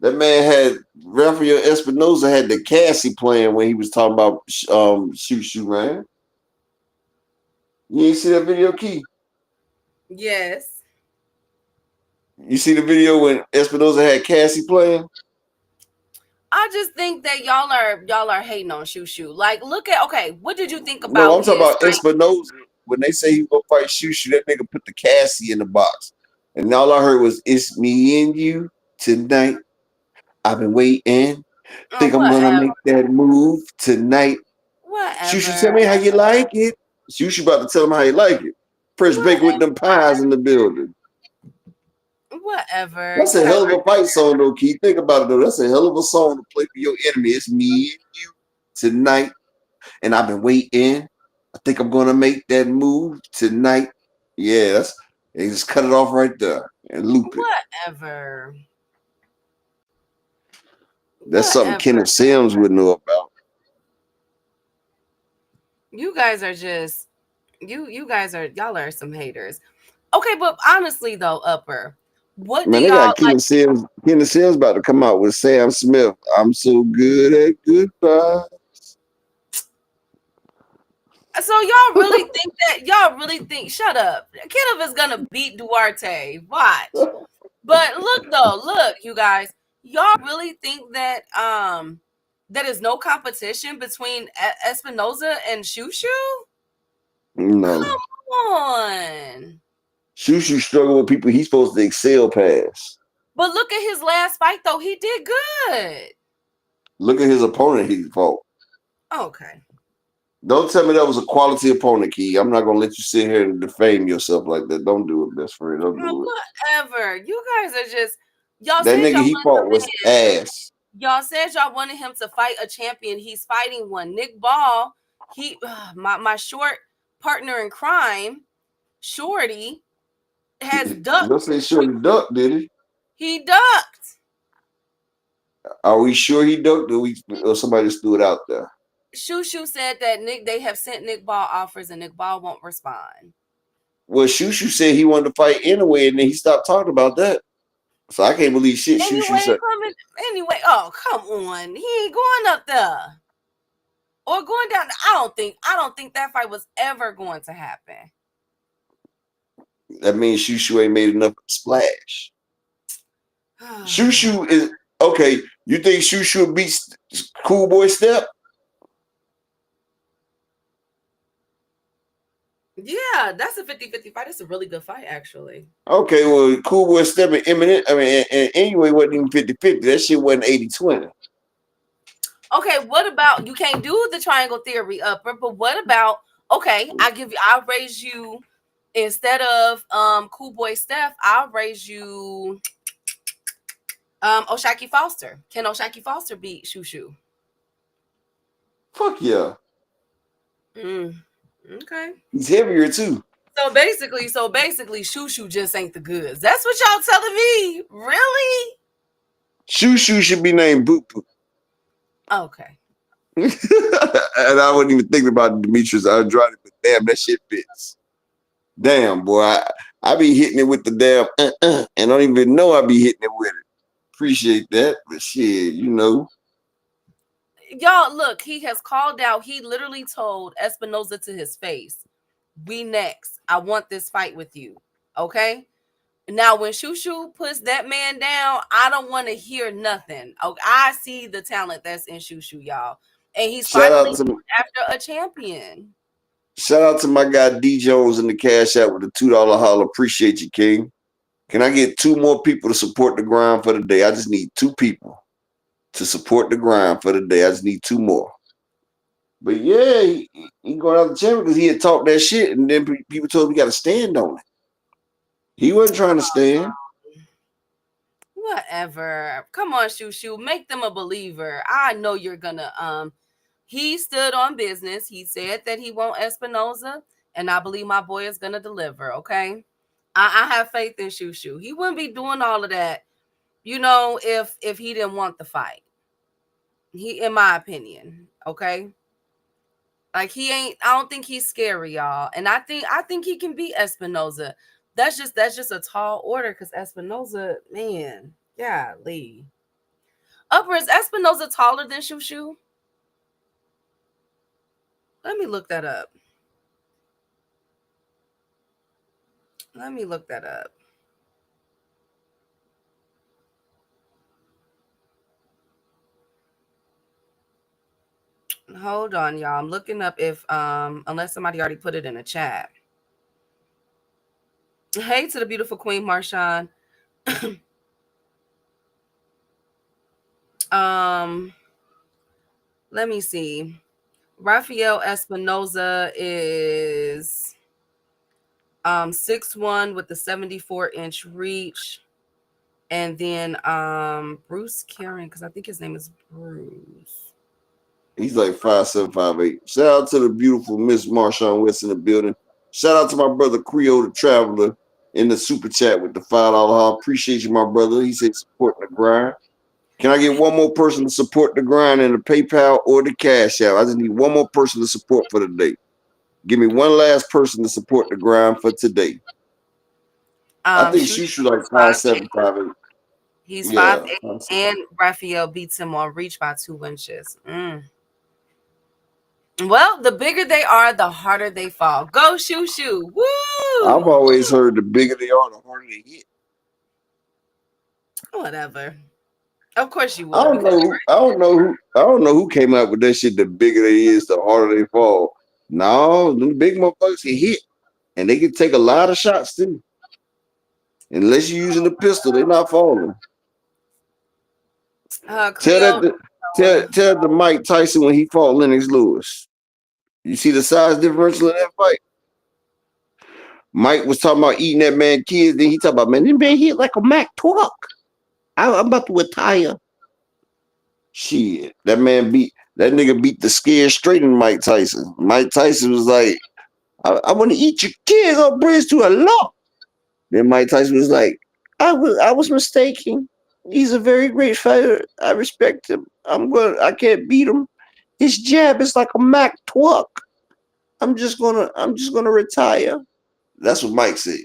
that man had Rafael Espinoza had the Cassie playing when he was talking about Shushu, man. You ain't see that video, Key? Yes. You see the video when Espinoza had Cassie playing? I just think that y'all are hating on Shushu. Like, look at what did you think about? No, I'm talking about Espinoza. When they say he gonna fight Shushu, that nigga put the Cassie in the box, and all I heard was "It's me and you tonight." I've been waiting. Think I'm gonna make that move tonight. Whatever. Shushu, tell me how you like it. Shushu about to tell him how he like it. Fresh baked with them pies in the building. Whatever. That's a hell of a fight song, though, Keith. Think about it, though. That's a hell of a song to play for your enemy. It's me and you tonight, and I've been waiting. I think I'm gonna make that move tonight. Yeah, they just cut it off right there and loop it. Whatever. That's something Kenneth Sims would know about. You guys are just y'all are some haters. Okay, but honestly though, Upper, what do y'all got Kenneth Sims? Kenneth Sims about to come out with Sam Smith. I'm so good at goodbye. So y'all really think that? Y'all really think? Shut up. Kenneth is gonna beat Duarte. Watch. But look, you guys. Y'all really think that that is no competition between Espinoza and Shushu? No. Come on. Shushu struggle with people he's supposed to excel past. But look at his last fight, though. He did good. Look at his opponent he fought. Okay. Don't tell me that was a quality opponent, Key. I'm not gonna let you sit here and defame yourself like that. Don't do it, best friend. Don't do it. Whatever. You guys are just y'all. That nigga he fought was ass. Y'all said y'all wanted him to fight a champion. He's fighting one. Nick Ball. He my short partner in crime, Shorty, has ducked. Don't say Shorty ducked, did he? He ducked. Are we sure he ducked or somebody just threw it out there? Shushu said that they have sent Nick Ball offers and Nick Ball won't respond. Well, Shushu said he wanted to fight anyway, and then he stopped talking about that. So I can't believe shit Shushu said. Anyway, oh come on, he ain't going up there or going down. I don't think that fight was ever going to happen. That means Shushu ain't made enough splash. Shushu is okay. You think Shushu beats Cool Boy Step? Yeah, that's a 50-50 fight. It's a really good fight, actually. Okay, well, Cool Boy Step and Eminem, and anyway, wasn't even 50-50. That shit wasn't 80-20. Okay, what about, you can't do the triangle theory upper, but what about, okay, I'll raise you, instead of Cool Boy Steph, I'll raise you Oshaki Foster. Can Oshaki Foster beat Shushu? Fuck yeah. Okay. He's heavier too. So basically, Shushu just ain't the goods. That's what y'all telling me? Really? Shushu should be named Boop Boop. Okay. And I wasn't even thinking about Demetrius Andrade, but damn, that shit fits. Damn, boy, I be hitting it with the damn and don't even know I be hitting it with it. Appreciate that, but shit, you know. Y'all, look, he has called out. He literally told Espinoza to his face, "We next. I want this fight with you." Okay. Now, when Shushu puts that man down, I don't want to hear nothing. Okay, I see the talent that's in Shushu, y'all, and he's finally after a champion. Shout out to my guy D Jones in the cash out with a $2 holler. Appreciate you, King. Can I get 2 more people to support the grind for the day? I just need 2 people to support the grind for the day. I just need 2 more. But yeah, he going out the champion because he had talked that shit, and then people told him he got to stand on it. He wasn't trying to stand. Whatever. Come on, Shushu. Make them a believer. I know you're gonna he stood on business. He said that he won't Espinoza, and I believe my boy is gonna deliver. Okay. I have faith in Shushu. He wouldn't be doing all of that, you know, if he didn't want the fight. He, in my opinion, okay. Like he ain't. I don't think he's scary, y'all. And I think he can beat Espinoza. That's just a tall order because Espinoza, man, golly. Upper, is Espinoza taller than Shushu? Let me look that up. Hold on, y'all. I'm looking up if unless somebody already put it in the chat. Hey to the beautiful Queen Marshawn. Let me see. Rafael Espinoza is 6'1" with the 74-inch reach. And then Bruce Karen, because I think his name is Bruce. He's like 5'7", 5'8". Shout out to the beautiful Miss Marshawn West in the building. Shout out to my brother Creole the Traveler in the super chat with the $5 haul. Appreciate you, my brother. He said supporting the grind. Can I get one more person to support the grind in the PayPal or the Cash App? I just need one more person to support for the day. Give me one last person to support the grind for today. I think Shushu like 5'7", 5'8". He's 5'8", and Raphael beats him on reach by 2 inches. Well, the bigger they are, the harder they fall. Go Shushu. Woo! I've always heard the bigger they are, the harder they hit. Whatever. Of course you would. I don't know who came up with that shit. The bigger they is, the harder they fall. No, them big motherfuckers can hit, and they can take a lot of shots too. Unless you're using the pistol, they're not falling. Tell the Mike Tyson when he fought Lennox Lewis. You see the size differential in that fight? Mike was talking about eating that man kids. Then he talking about, man, this man hit like a Mac 12. I'm about to retire. Shit, that nigga beat the scared straight in Mike Tyson. Mike Tyson was like, I want to eat your kids. I'll bridge to a law. Then Mike Tyson was like, I was mistaken. He's a very great fighter. I respect him. I can't beat him. His jab is like a Mac truck. I'm just gonna retire. That's what Mike said.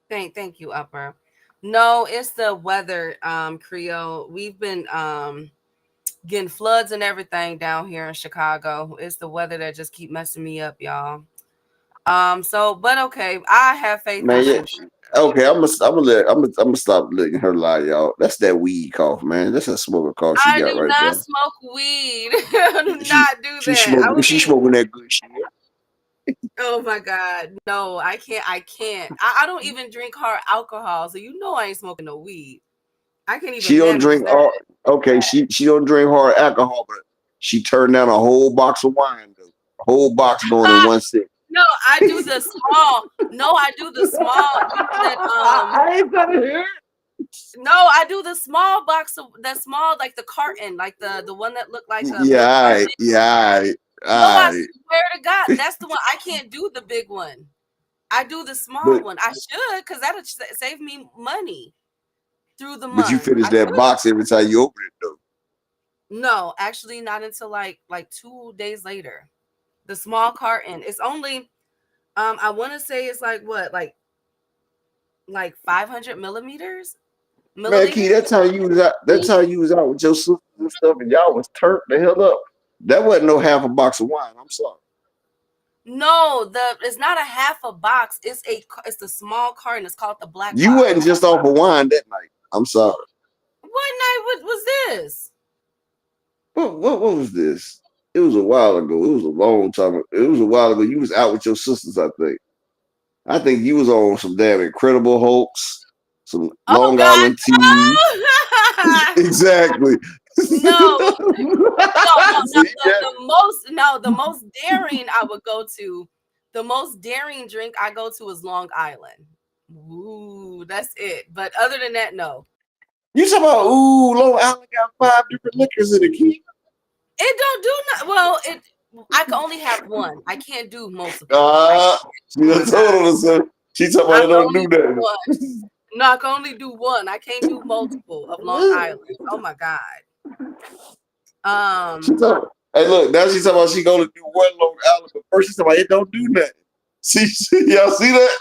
Thank you, Upper. No, it's the weather, Creole. We've been getting floods and everything down here in Chicago. It's the weather that just keep messing me up, y'all. But okay, I have faith Man, in yeah. you. Okay, I'm gonna stop letting her lie, y'all. That's that weed cough, man. That's a smoking cough she I got do right not there. smoke weed. I do She not do she that. I smoking would she be. smoking that good shit. Oh my God. No, I can't. I can't. I don't even drink hard alcohol. So you know I ain't smoking no weed. I can't She even don't manage drink that. all okay, she don't drink hard alcohol, but she turned down a whole box of wine though. A whole box going in one sip. No, I do the small. No, I do the small. You know that I ain't gonna hear it. no, I do the small box of that small, like the carton, like the one that looked like a Yeah, milk all carton. right, yeah, all right, No, I all right. swear to God, that's the one. I can't do the big one. I do the small But one. I should, because that'll save me money through the but you month. finish I that should. box every time you open it though. No, actually not until like 2 days later. The small carton. It's only I want to say it's like what, like 500 Man, Key, milliliters. that time you was out with your sisters and stuff, and y'all was turned the hell up. That wasn't no half a box of wine. I'm sorry. No, it's not a half a box. It's the small carton. It's called the black You box. wasn't just off of wine that night. I'm sorry. What night was this? What was this? It was a while ago. It was a long time ago. It was a while ago. You was out with your sisters, I think. I think you was on some damn Incredible Hulks, some Oh Long God, Island tea. Exactly. no, no. See, yeah. The most daring I would go to, the most daring drink I go to is Long Island. Ooh, that's it. But other than that, no. You talking about, ooh, Long Island got 5 different liquors in the key. It don't do not. Well, I can only have one. I can't do multiple. She Oh my done God, told her so. She talking I about it can don't only do do that. one. No, I can only do one. I can't do multiple of Long Island. Oh my God. She talking, hey, look, now she talking about she gonna do one Long Island, but first she talking about it don't do nothing. See, y'all see that?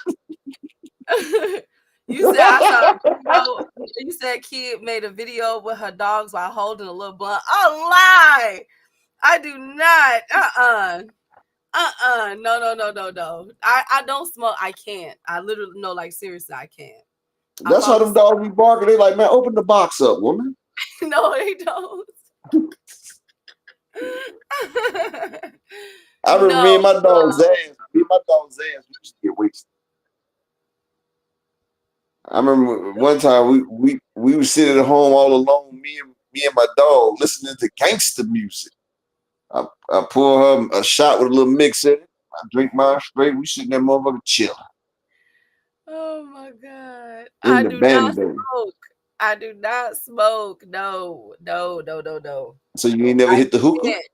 You said I saw a video. You said kid made a video with her dogs while holding a little blunt. Oh, lie! I do not. No. I don't smoke. I can't. I literally no. Like seriously, I can't. I That's how fall them asleep. dogs be barking. They like, man, open the box up, woman. No, they don't. I remember me and No. my dog's ass. Me and my dog's ass, we used to get wasted. I remember one time we was sitting at home all alone, me and my dog, listening to gangster music. I pour her a shot with a little mix in it. I drink mine straight. We sitting there motherfucker chilling Oh my God. in I the do not band. smoke. I do not smoke. No. So you ain't never I hit the hookah? can't.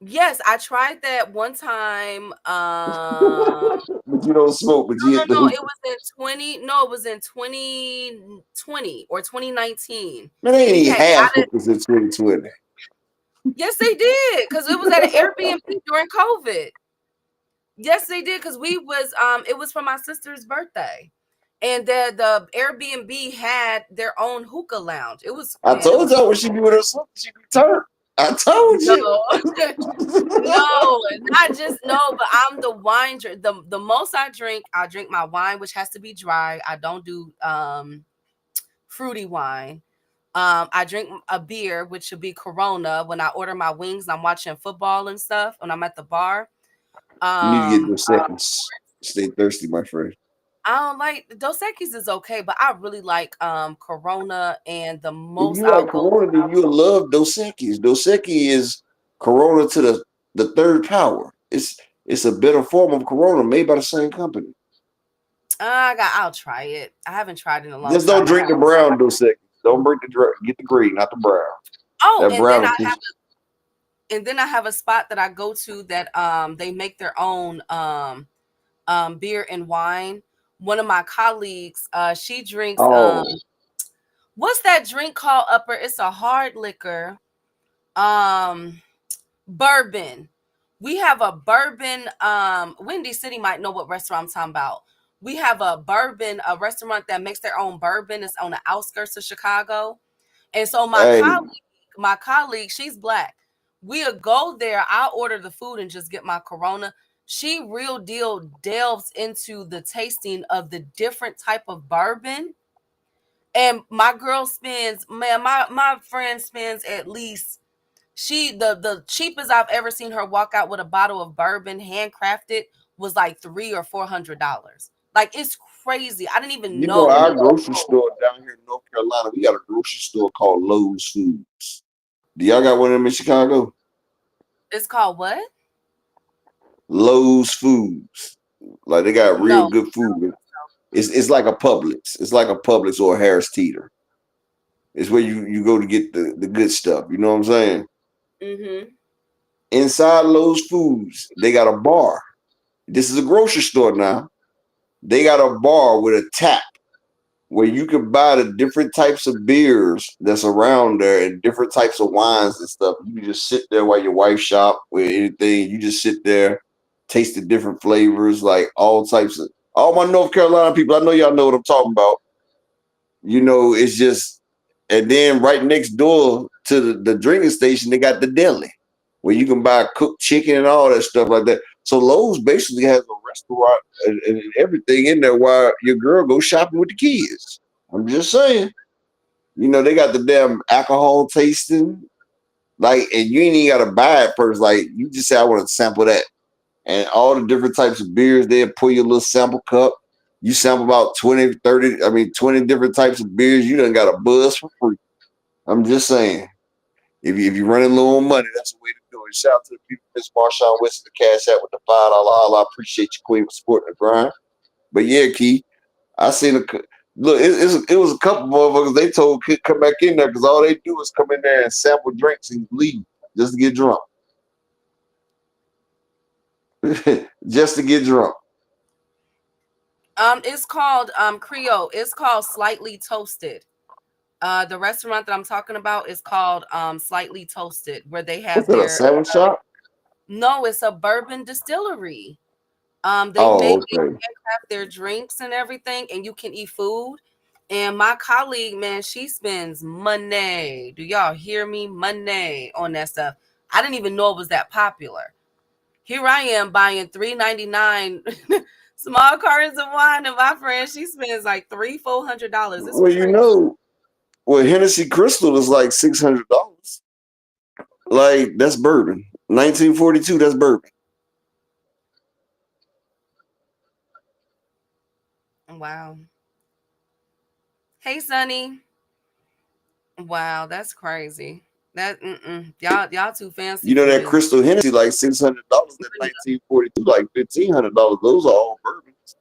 Yes, I tried that one time. But you don't smoke, but you hit the No. It hookah. was in 20. No, it was in 2020 or 2019. Man, they ain't We even had have got it. hookahs in 2020. Yes, they did, because it was at an Airbnb during COVID. Yes, they did, because we was it was for my sister's birthday. And the Airbnb had their own hookah lounge. It was I man, it told was y'all when she be with her sister, she be turned. I told no, you. no, not just no, but I'm the wine drink. The most I drink my wine, which has to be dry. I don't do fruity wine. I drink a beer, which should be Corona when I order my wings and I'm watching football and stuff when I'm at the bar. You need to get Um, those seconds. Stay thirsty, my friend. I don't like Dos Equis is okay, but I really like Corona, and the If most you I'll like go. Corona, then you'll love Dos Equis. Dos Equis is Corona to the third power. It's a better form of Corona made by the same company. I'll try it. I haven't tried it in a long Just don't time. drink the brown Dos Equis. Don't get the green, not the brown. Oh, That brown is and then I have a spot that I go to that they make their own beer and wine. one of my colleagues, she drinks Oh, what's that drink called, Upper? It's a hard liquor. Bourbon. We have a bourbon. Windy City might know what restaurant I'm talking about. We have a bourbon, a restaurant that makes their own bourbon. It's on the outskirts of Chicago. And so hey, my colleague, she's black. We'll go there. I'll order the food and just get my Corona. She real deal delves into the tasting of the different type of bourbon. And my girl spends, man, my friend spends at least the cheapest I've ever seen her walk out with a bottle of bourbon handcrafted was like $300 or $400. Like, it's crazy. I didn't even you know know. our grocery store down here in North Carolina, we got a grocery store called Lowe's Foods. Do y'all got one of them in Chicago? It's called what? Lowe's Foods. Like they got real No. good food. It's like a Publix. It's like a Publix or a Harris Teeter. It's where you go to get the good stuff. You know what I'm saying? Mm-hmm. Inside Lowe's Foods, they got a bar. This is a grocery store now. They got a bar with a tap where you can buy the different types of beers that's around there and different types of wines and stuff. You can just sit there while your wife shop with anything. You just sit there, taste the different flavors, like all types of all my North Carolina people. I know y'all know what I'm talking about. You know, it's just, and then right next door to the drinking station, they got the deli where you can buy cooked chicken and all that stuff like that. So Lowe's basically has a restaurant and everything in there while your girl goes shopping with the kids. I'm just saying, you know, they got the damn alcohol tasting, like, and you ain't even gotta buy it first. Like, you just say, I want to sample that. And all the different types of beers, they'll pull your little sample cup. You sample about 20, 30, 20 different types of beers. You done got a buzz for free. I'm just saying. If you're running low on money, that's the way to do it. Shout out to the people, Miss Marshawn West, the Cash App with the $5 holla. I appreciate you, Queen, for supporting the grind. But yeah, Key, I seen look. It was a couple motherfuckers they told could come back in there because all they do is come in there and sample drinks and leave just to get drunk, just to get drunk. It's called Creole. It's called Slightly Toasted. The restaurant that I'm talking about is called Slightly Toasted, where they What's have that? A their sandwich shop? no, it's a bourbon distillery. They Oh, make they okay. handcraft their drinks and everything, and you can eat food. And my colleague, man, she spends money. Do y'all hear me? Money on that stuff. I didn't even know it was that popular. Here I am buying $3.99 small cartons of wine, and my friend, she spends like $300-$400. It's Well, you crazy. know, well, Hennessy Crystal is like $600. Like that's bourbon. 1942. That's bourbon. Wow. Hey, Sonny. Wow, that's crazy. That y'all too fancy You know for that me. Crystal Hennessy like $600. That 1942 like $1,500. Those are all bourbons.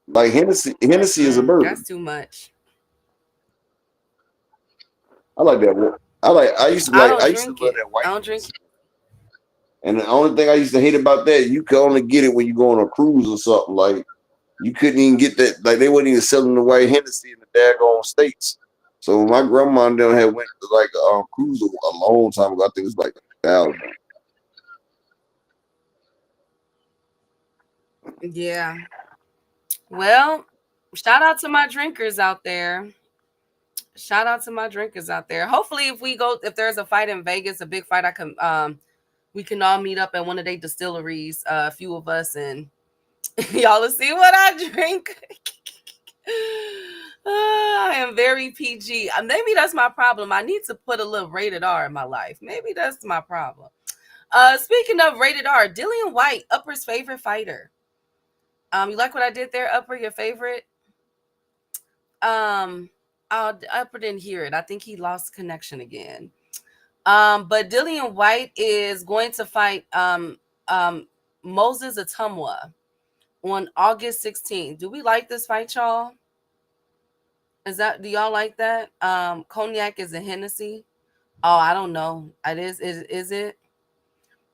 Like Hennessy is a That's bourbon. too much. I like that one. I used to I like. don't I used to drink love it. that white I don't drink Hennessy. And the only thing I used to hate about that, you could only get it when you go on a cruise or something. Like you couldn't even get that. Like they wasn't even selling the white Hennessy in the daggone states. So my grandma and them had went to like a cruise a long time ago. I think it was like 1,000. Yeah. Well, shout out to my drinkers out there. Shout out to my drinkers out there. Hopefully, if there's a fight in Vegas, a big fight, we can all meet up at one of their distilleries, a few of us, and y'all will see what I drink. I am very PG. Maybe that's my problem. I need to put a little rated R in my life. Maybe that's my problem. Speaking of rated R, Dillian White, Upper's favorite fighter. You like what I did there, Upper? Your favorite? Upper didn't hear it. I think he lost connection again. But Dillian White is going to fight Moses Atumwa on August 16th. Do we like this fight, y'all? Do y'all like that? Cognac is a Hennessy. Oh, I don't know. Is it?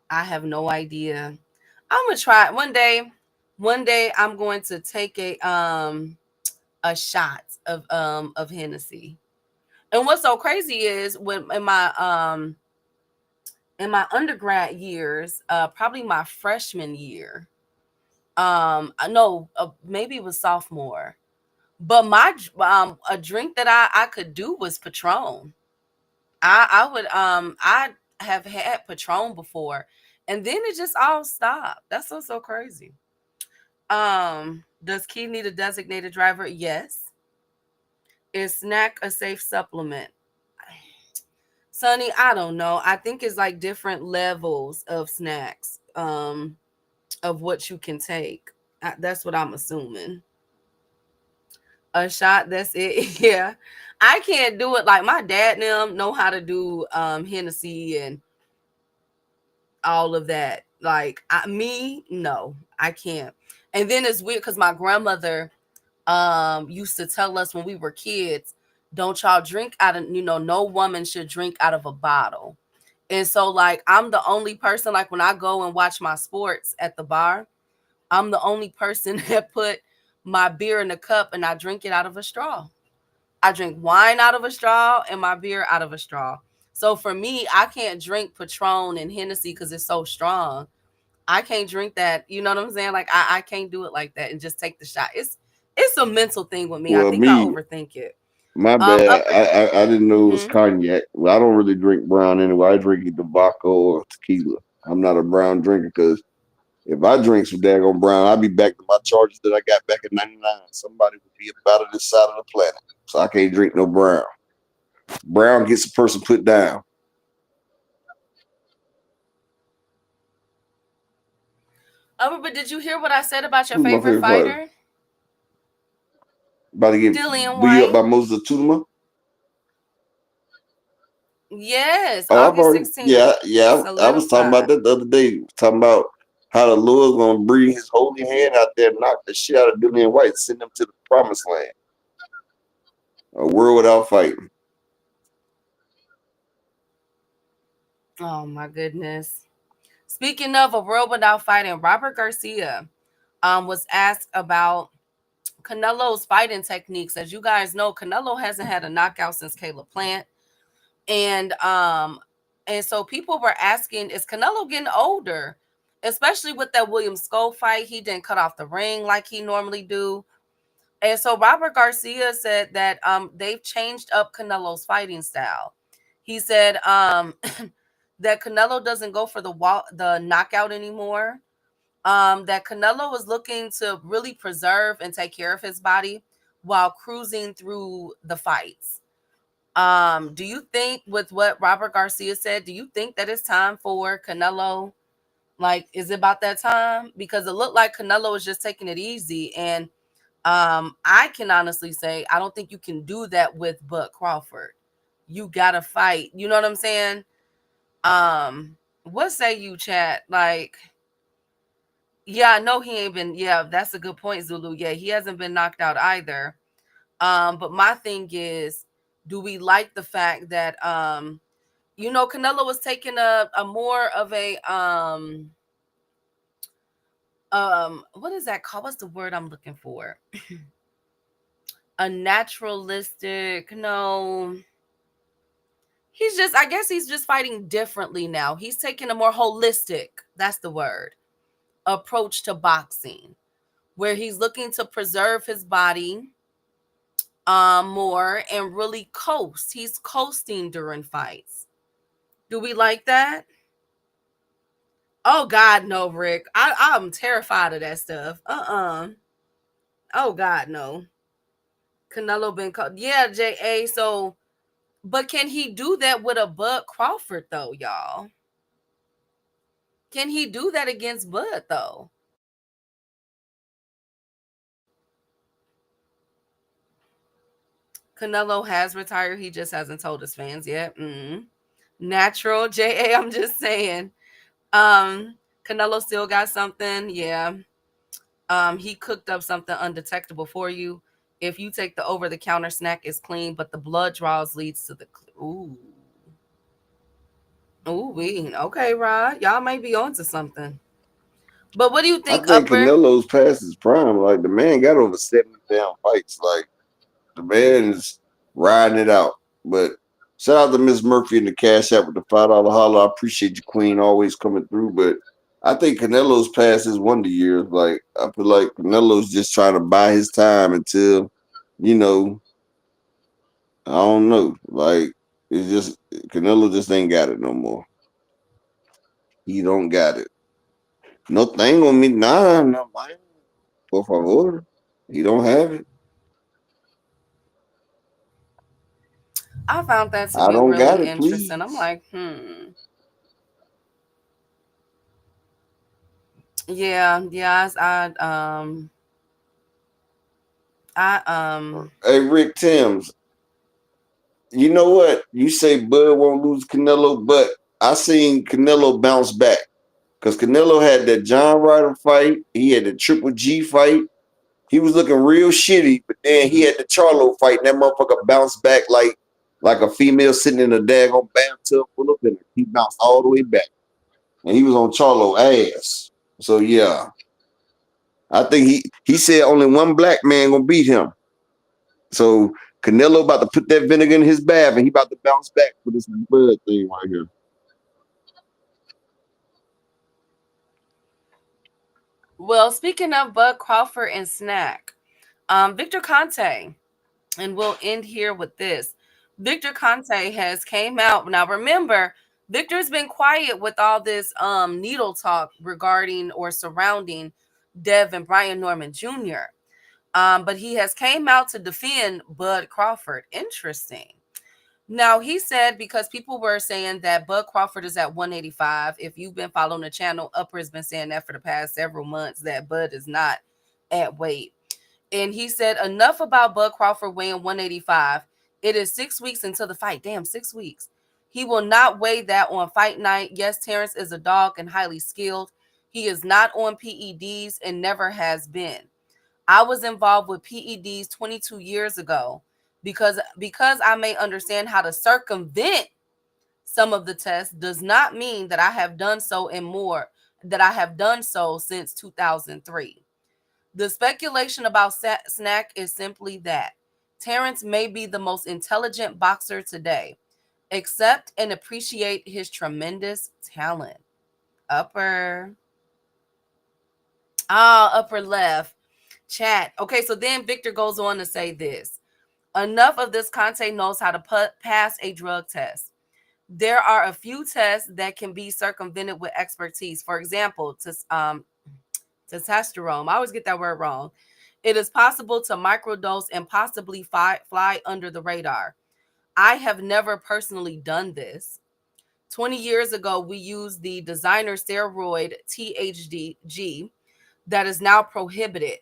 I have no idea. I'm gonna try it one day. One day I'm going to take a shot of Hennessy. And what's so crazy is when in my undergrad years, probably my freshman year, I know maybe it was sophomore, but my a drink that I could do was Patron. I have had Patron before, and then it just all stopped. That's so crazy. Does Key need a designated driver? Yes. Is snack a safe supplement? Sonny, I don't know. I think it's like different levels of snacks, of what you can take. That's what I'm assuming. A shot, that's it. Yeah. I can't do it like my dad and them know how to do Hennessy and all of that. Like me, no, I can't. And then it's weird because my grandmother used to tell us when we were kids, don't y'all drink out of, no woman should drink out of a bottle. And so like I'm the only person, like when I go and watch my sports at the bar, I'm the only person that put my beer in a cup and I drink it out of a straw. I drink wine out of a straw and my beer out of a straw. So for me, I can't drink Patron and Hennessy because it's so strong. I can't drink that. You know what I'm saying? Like I can't do it like that and just take the shot. It's a mental thing with me. I Well, think I me, overthink it. my bad. Upper. I didn't know it was Mhm. cognac. Well, I don't really drink brown anyway. I drink either vodka or tequila. I'm not a brown drinker because if I drink some daggone brown, I'll be back to my charges that I got back in '99. Somebody would be about on this side of the planet. So I can't drink no brown. Brown gets a person put down. But did you hear what I said about your Who's my favorite favorite fighter? fighter? About to get Dillian beat up White. by Moses Tutuma. Yes, Oh, I've August already, 16th. yeah. I was talking about Solidified. that the other day. Talking about how the Lord's gonna bring His holy hand out there, and knock the shit out of Dillian White, send them to the promised land, a world without fighting. Oh my goodness. Speaking of a world without fighting, Robert Garcia was asked about Canelo's fighting techniques. As you guys know, Canelo hasn't had a knockout since Caleb Plant. And so people were asking, is Canelo getting older? Especially with that William Skull fight. He didn't cut off the ring like he normally do. And so Robert Garcia said that they've changed up Canelo's fighting style. He said that Canelo doesn't go for the knockout anymore. That Canelo was looking to really preserve and take care of his body while cruising through the fights. Do you think with what Robert Garcia said, do you think that it's time for Canelo? Like, is it about that time? Because it looked like Canelo was just taking it easy. And I can honestly say I don't think you can do that with Bud Crawford. You gotta fight. You know what I'm saying? What say you, chat? Like, yeah, I know he ain't been. Yeah, that's a good point, Zulu. Yeah, he hasn't been knocked out either. But my thing is, do we like the fact that Canelo was taking a more of a what is that called? What's the word I'm looking for? A naturalistic, no. I guess he's just fighting differently now. He's taking a more holistic, that's the word, approach to boxing, where he's looking to preserve his body more and really coast. He's coasting during fights. Do we like that? Oh God, no, Rick. I'm terrified of that stuff. Oh God, no. Canelo been caught. Yeah, J.A. So, but can he do that with a Bud Crawford though, y'all? Can he do that against Bud though? Canelo has retired. He just hasn't told his fans yet. Natural, J.A. I'm just saying. Canelo still got something. Yeah. He cooked up something undetectable for you. If you take the over-the-counter snack, it's clean, but the blood draws leads to the ooh. Ooh, okay, Rod. Y'all might be onto something. But what do you I think, think Upper? Canelo's past his prime. Like the man got over 70 damn fights. Like the man is riding it out. But shout out to Miss Murphy and the Cash App with the $5 holla. I appreciate you, Queen, always coming through. But I think Canelo's past his wonder years. Like I feel like Canelo's just trying to buy his time until, you know, I don't know. Like it's just Canelo just ain't got it no more. He don't got it. No thing on me. Nah, no man. Por favor. He don't have it. I found that to I be don't got really it, interesting. I'm please. like, yeah. I Hey, Rick Timms, you know what? You say Bud won't lose Canelo, but I seen Canelo bounce back. Because Canelo had that John Ryder fight. He had the Triple G fight. He was looking real shitty, but then he had the Charlo fight, and that motherfucker bounced back like a female sitting in a daggone bathtub full of vinegar. He bounced all the way back. And he was on Charlo ass. So yeah. I think he said only one black man gonna beat him. So Canelo about to put that vinegar in his bath, and he about to bounce back for this blood thing right here. well, speaking of Bud Crawford and Snack, Victor Conte, and we'll end here with this. Victor Conte has came out. Now remember, Victor's been quiet with all this needle talk regarding or surrounding Dev and Brian Norman Jr. But he has came out to defend Bud Crawford. Interesting. Now he said, because people were saying that Bud Crawford is at 185. If you've been following the channel, Upper has been saying that for the past several months that Bud is not at weight. And he said, enough about Bud Crawford weighing 185. It is 6 weeks until the fight. Damn, 6 weeks. He will not weigh that on fight night. Yes, Terrence is a dog and highly skilled. He is not on PEDs and never has been. I was involved with PEDs 22 years ago because I may understand how to circumvent some of the tests does not mean that I have done so and more that I have done so since 2003. The speculation about Snack is simply that Terrence may be the most intelligent boxer today. Accept and appreciate his tremendous talent. Upper. Upper left. Chat. Okay, so then Victor goes on to say this. Enough of this. Conte knows how to pass a drug test. There are a few tests that can be circumvented with expertise. For example, testosterone. I always get that word wrong. It is possible to microdose and possibly fly under the radar. I have never personally done this. 20 years ago, we used the designer steroid THG that is now prohibited.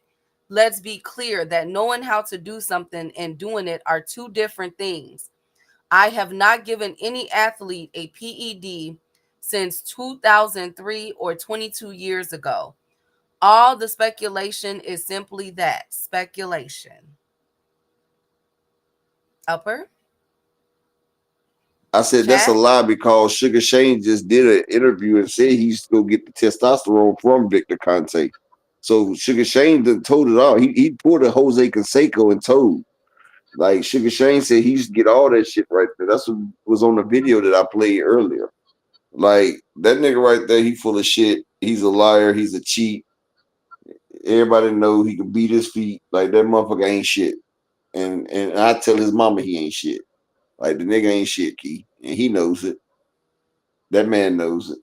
Let's be clear that knowing how to do something and doing it are two different things. I have not given any athlete a PED since 2003 or 22 years ago. All the speculation is simply that, speculation. Upper? I said that's a Chat? lie because Sugar Shane just did an interview and said he used to go get the testosterone from Victor Conte. So Sugar Shane done told it all. He pulled a Jose Canseco and told. Like Sugar Shane said he used to get all that shit right there. That's what was on the video that I played earlier. Like that nigga right there, he full of shit. He's a liar. He's a cheat. Everybody know he can beat his feet. Like that motherfucker ain't shit. And I tell his mama he ain't shit. Like the nigga ain't shit, Key. And he knows it. That man knows it.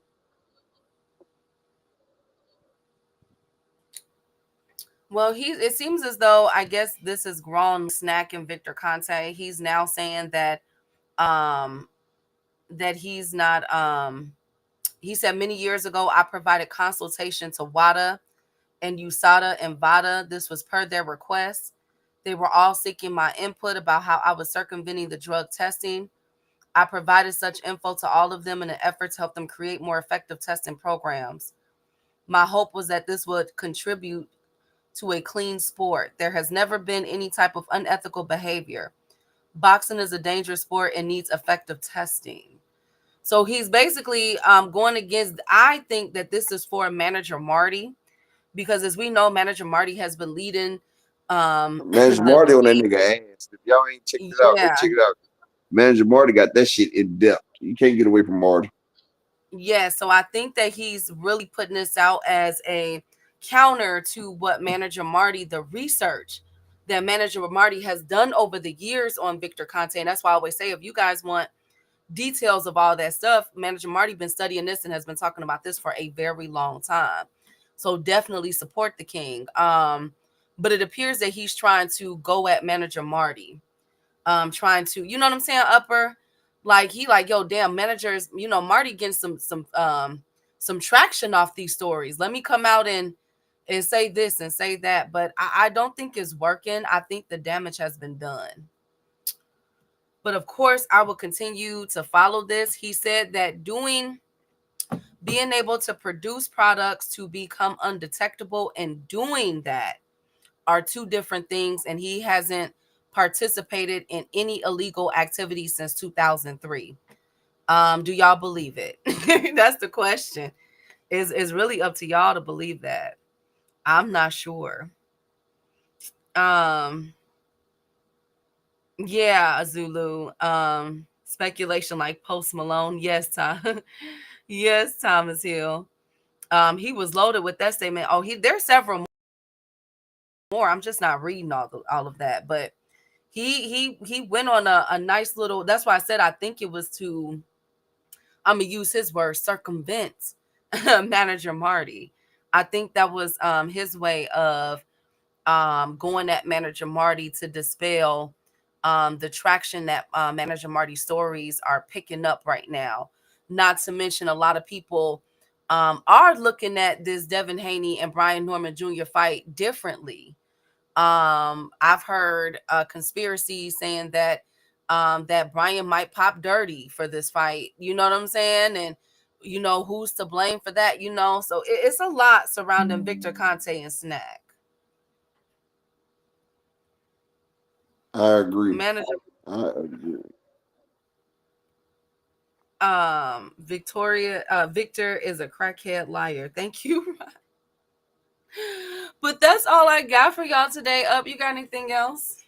Well, it seems as though I guess this is grown Snack and Victor Conte. He's now saying that um that he's not he said many years ago I provided consultation to WADA and USADA and VADA. This was per their request. They were all seeking my input about how I was circumventing the drug testing. I provided such info to all of them in an effort to help them create more effective testing programs. My hope was that this would contribute to a clean sport. There has never been any type of unethical behavior. Boxing is a dangerous sport and needs effective testing. So he's basically going against. I think that this is for manager Marty, because as we know, manager Marty has been leading. Manager Marty on that nigga ass. If y'all ain't checked it out, go Yeah, check it out. Manager Marty got that shit in depth. You can't get away from Marty. yeah. So I think that he's really putting this out as a counter to what manager Marty, the research that manager Marty has done over the years on Victor Conte. And that's why I always say, if you guys want details of all that stuff, manager Marty been studying this and has been talking about this for a very long time. So definitely support the king. But it appears that he's trying to go at manager Marty, trying to, you know what I'm saying, upper, like he like, yo, damn, managers, you know, Marty getting some traction off these stories. Let me come out and say this and say that. But I don't think it's working. I think the damage has been done. But of course, I will continue to follow this. He said that being able to produce products to become undetectable and doing that are two different things. And he hasn't participated in any illegal activity since 2003. Do y'all believe it? That's the question. Is really up to y'all to believe that. I'm not sure. Yeah, Zulu. Speculation like Post Malone. Yes, Tom. Yes, Thomas Hill. He was loaded with that statement. Oh, there's several more. I'm just not reading all of that, but he went on a nice little. That's why I said I think it was to. I'm gonna use his words, circumvent manager Marty. I think that was his way of going at manager Marty to dispel the traction that manager Marty's stories are picking up right now. Not to mention, a lot of people are looking at this Devin Haney and Brian Norman Jr. fight differently. I've heard conspiracies saying that that Brian might pop dirty for this fight. You know what I'm saying? And you know who's to blame for that. You know, so it's a lot surrounding Victor Conte and Snack. I agree. Manager I agree. Victor is a crackhead liar. Thank you. But that's all I got for y'all today. You got anything else?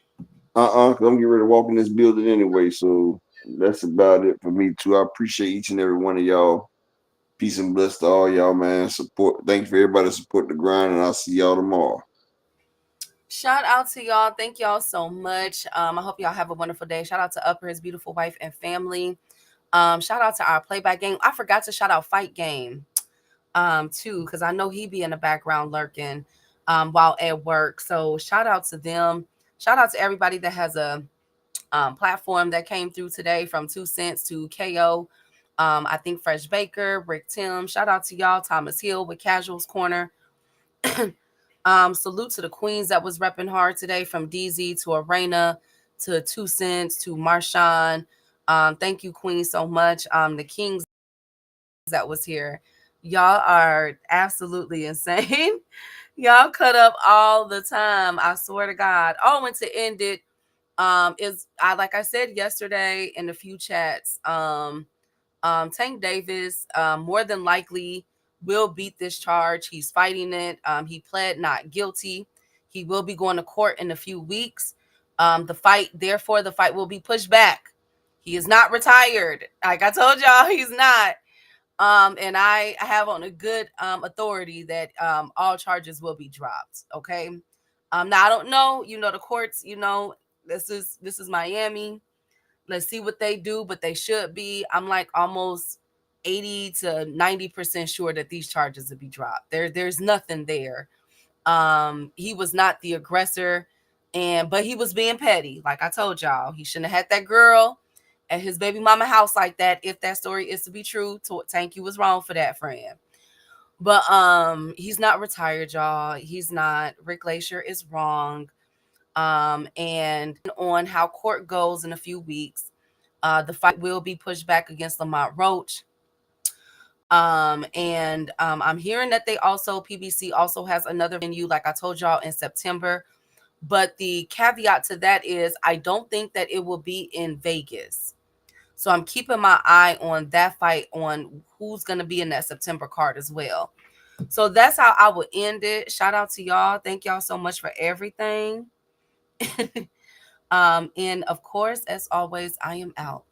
I'm getting ready to walk in this building anyway, so that's about it for me too. I appreciate each and every one of y'all. Peace and bless to all y'all, man. Support. Thank you for everybody support the grind, and I'll see y'all tomorrow. Shout out to y'all. Thank y'all so much. I hope y'all have a wonderful day. Shout out to Upper, his beautiful wife and family. Shout out to our playback game. I forgot to shout out Fight Game too, because I know he be in the background lurking while at work. So shout out to them. Shout out to everybody that has a platform that came through today, from 2 Cents to KO. I think Fresh Baker, Rick Tim. Shout out to y'all. Thomas Hill with Casuals Corner. Salute to the queens that was repping hard today, from DZ to Arena to 2 Cents to Marshawn. Thank you, queen, so much. The kings that was here. Y'all are absolutely insane. Y'all cut up all the time. I swear to God. Oh, and to end it, like I said yesterday in a few chats, Tank Davis more than likely will beat this charge. He's fighting it. He pled not guilty. He will be going to court in a few weeks. The fight will be pushed back. He is not retired. Like I told y'all, he's not. And I have on a good authority that all charges will be dropped. Okay. Now I don't know. You know, the courts. You know, this is Miami. Let's see what they do, but they should be. I'm like almost 80 to 90% sure that these charges will be dropped. There's nothing there. He was not the aggressor, but he was being petty. Like I told y'all, he shouldn't have had that girl at his baby mama house like that. If that story is to be true, Tank, you was wrong for that, friend. But he's not retired, y'all. He's not. Rick Glacier is wrong. And on how court goes in a few weeks, the fight will be pushed back against Lamont Roach. I'm hearing that PBC also has another venue, like I told y'all, in September. But the caveat to that is I don't think that it will be in Vegas. So I'm keeping my eye on that fight, on who's going to be in that September card as well. So that's how I would end it. Shout out to y'all. Thank y'all so much for everything. And of course, as always, I am out.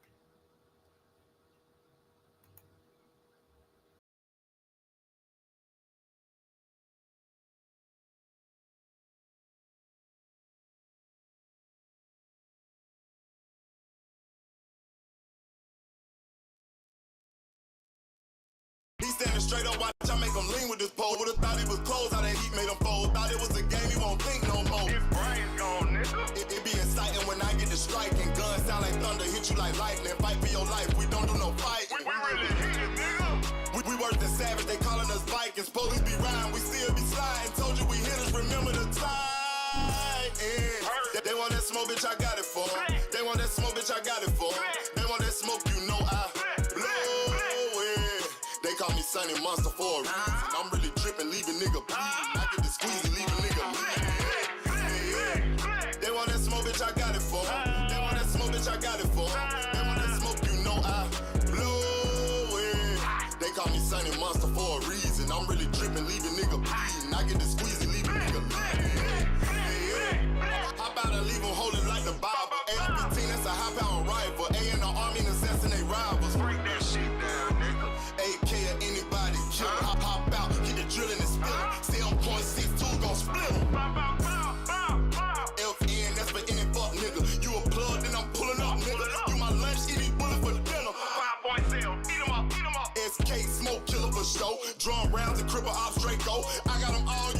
He standing straight up, watch I make him lean with this pole. Would've thought he was close, how that heat made him fold. Thought it was a game, he won't think no more. His brain's gone, nigga. It be exciting when I get to striking. Guns sound like thunder, hit you like lightning. Fight for your life, we don't do no fighting. We really heated, nigga. We worse than savage, they calling us Vikings. Police be riding, we still be sliding. Told you we hit us, remember the time. They want that smoke, bitch, I got it for 'em. They want that smoke, bitch, I got it for 'em. They want that smoke, you know I blow it. They call me Sunny Monster for a reason. I'm really tripping, leaving nigga bleeding. I get the squeezy, leaving nigga bleeding. They want that smoke, bitch, I got it for 'em. They want that smoke, bitch, I got it for 'em. They want that smoke, you know I blow it. They call me Sunny Monster for a reason. I'm really tripping, leaving nigga bleeding. I get the squeezy, leaving nigga bleeding. How about I leave them holding like the Bible? AR-15, that's a high-power rifle. A in the army and assassinate rivals. Break that shit down, nigga. AK or anybody kill him. Hop out, get the drilling and spill him. Stay on point 6-2, gon' split him. FN, that's for any fuck nigga. You a plug, then I'm pulling up, nigga. You my lunch, eat these bullets for dinner. 5-point sale, eat 'em up, eat 'em up. SK, smoke killer for show. Drum rounds and cripple ops, Draco. I got them all.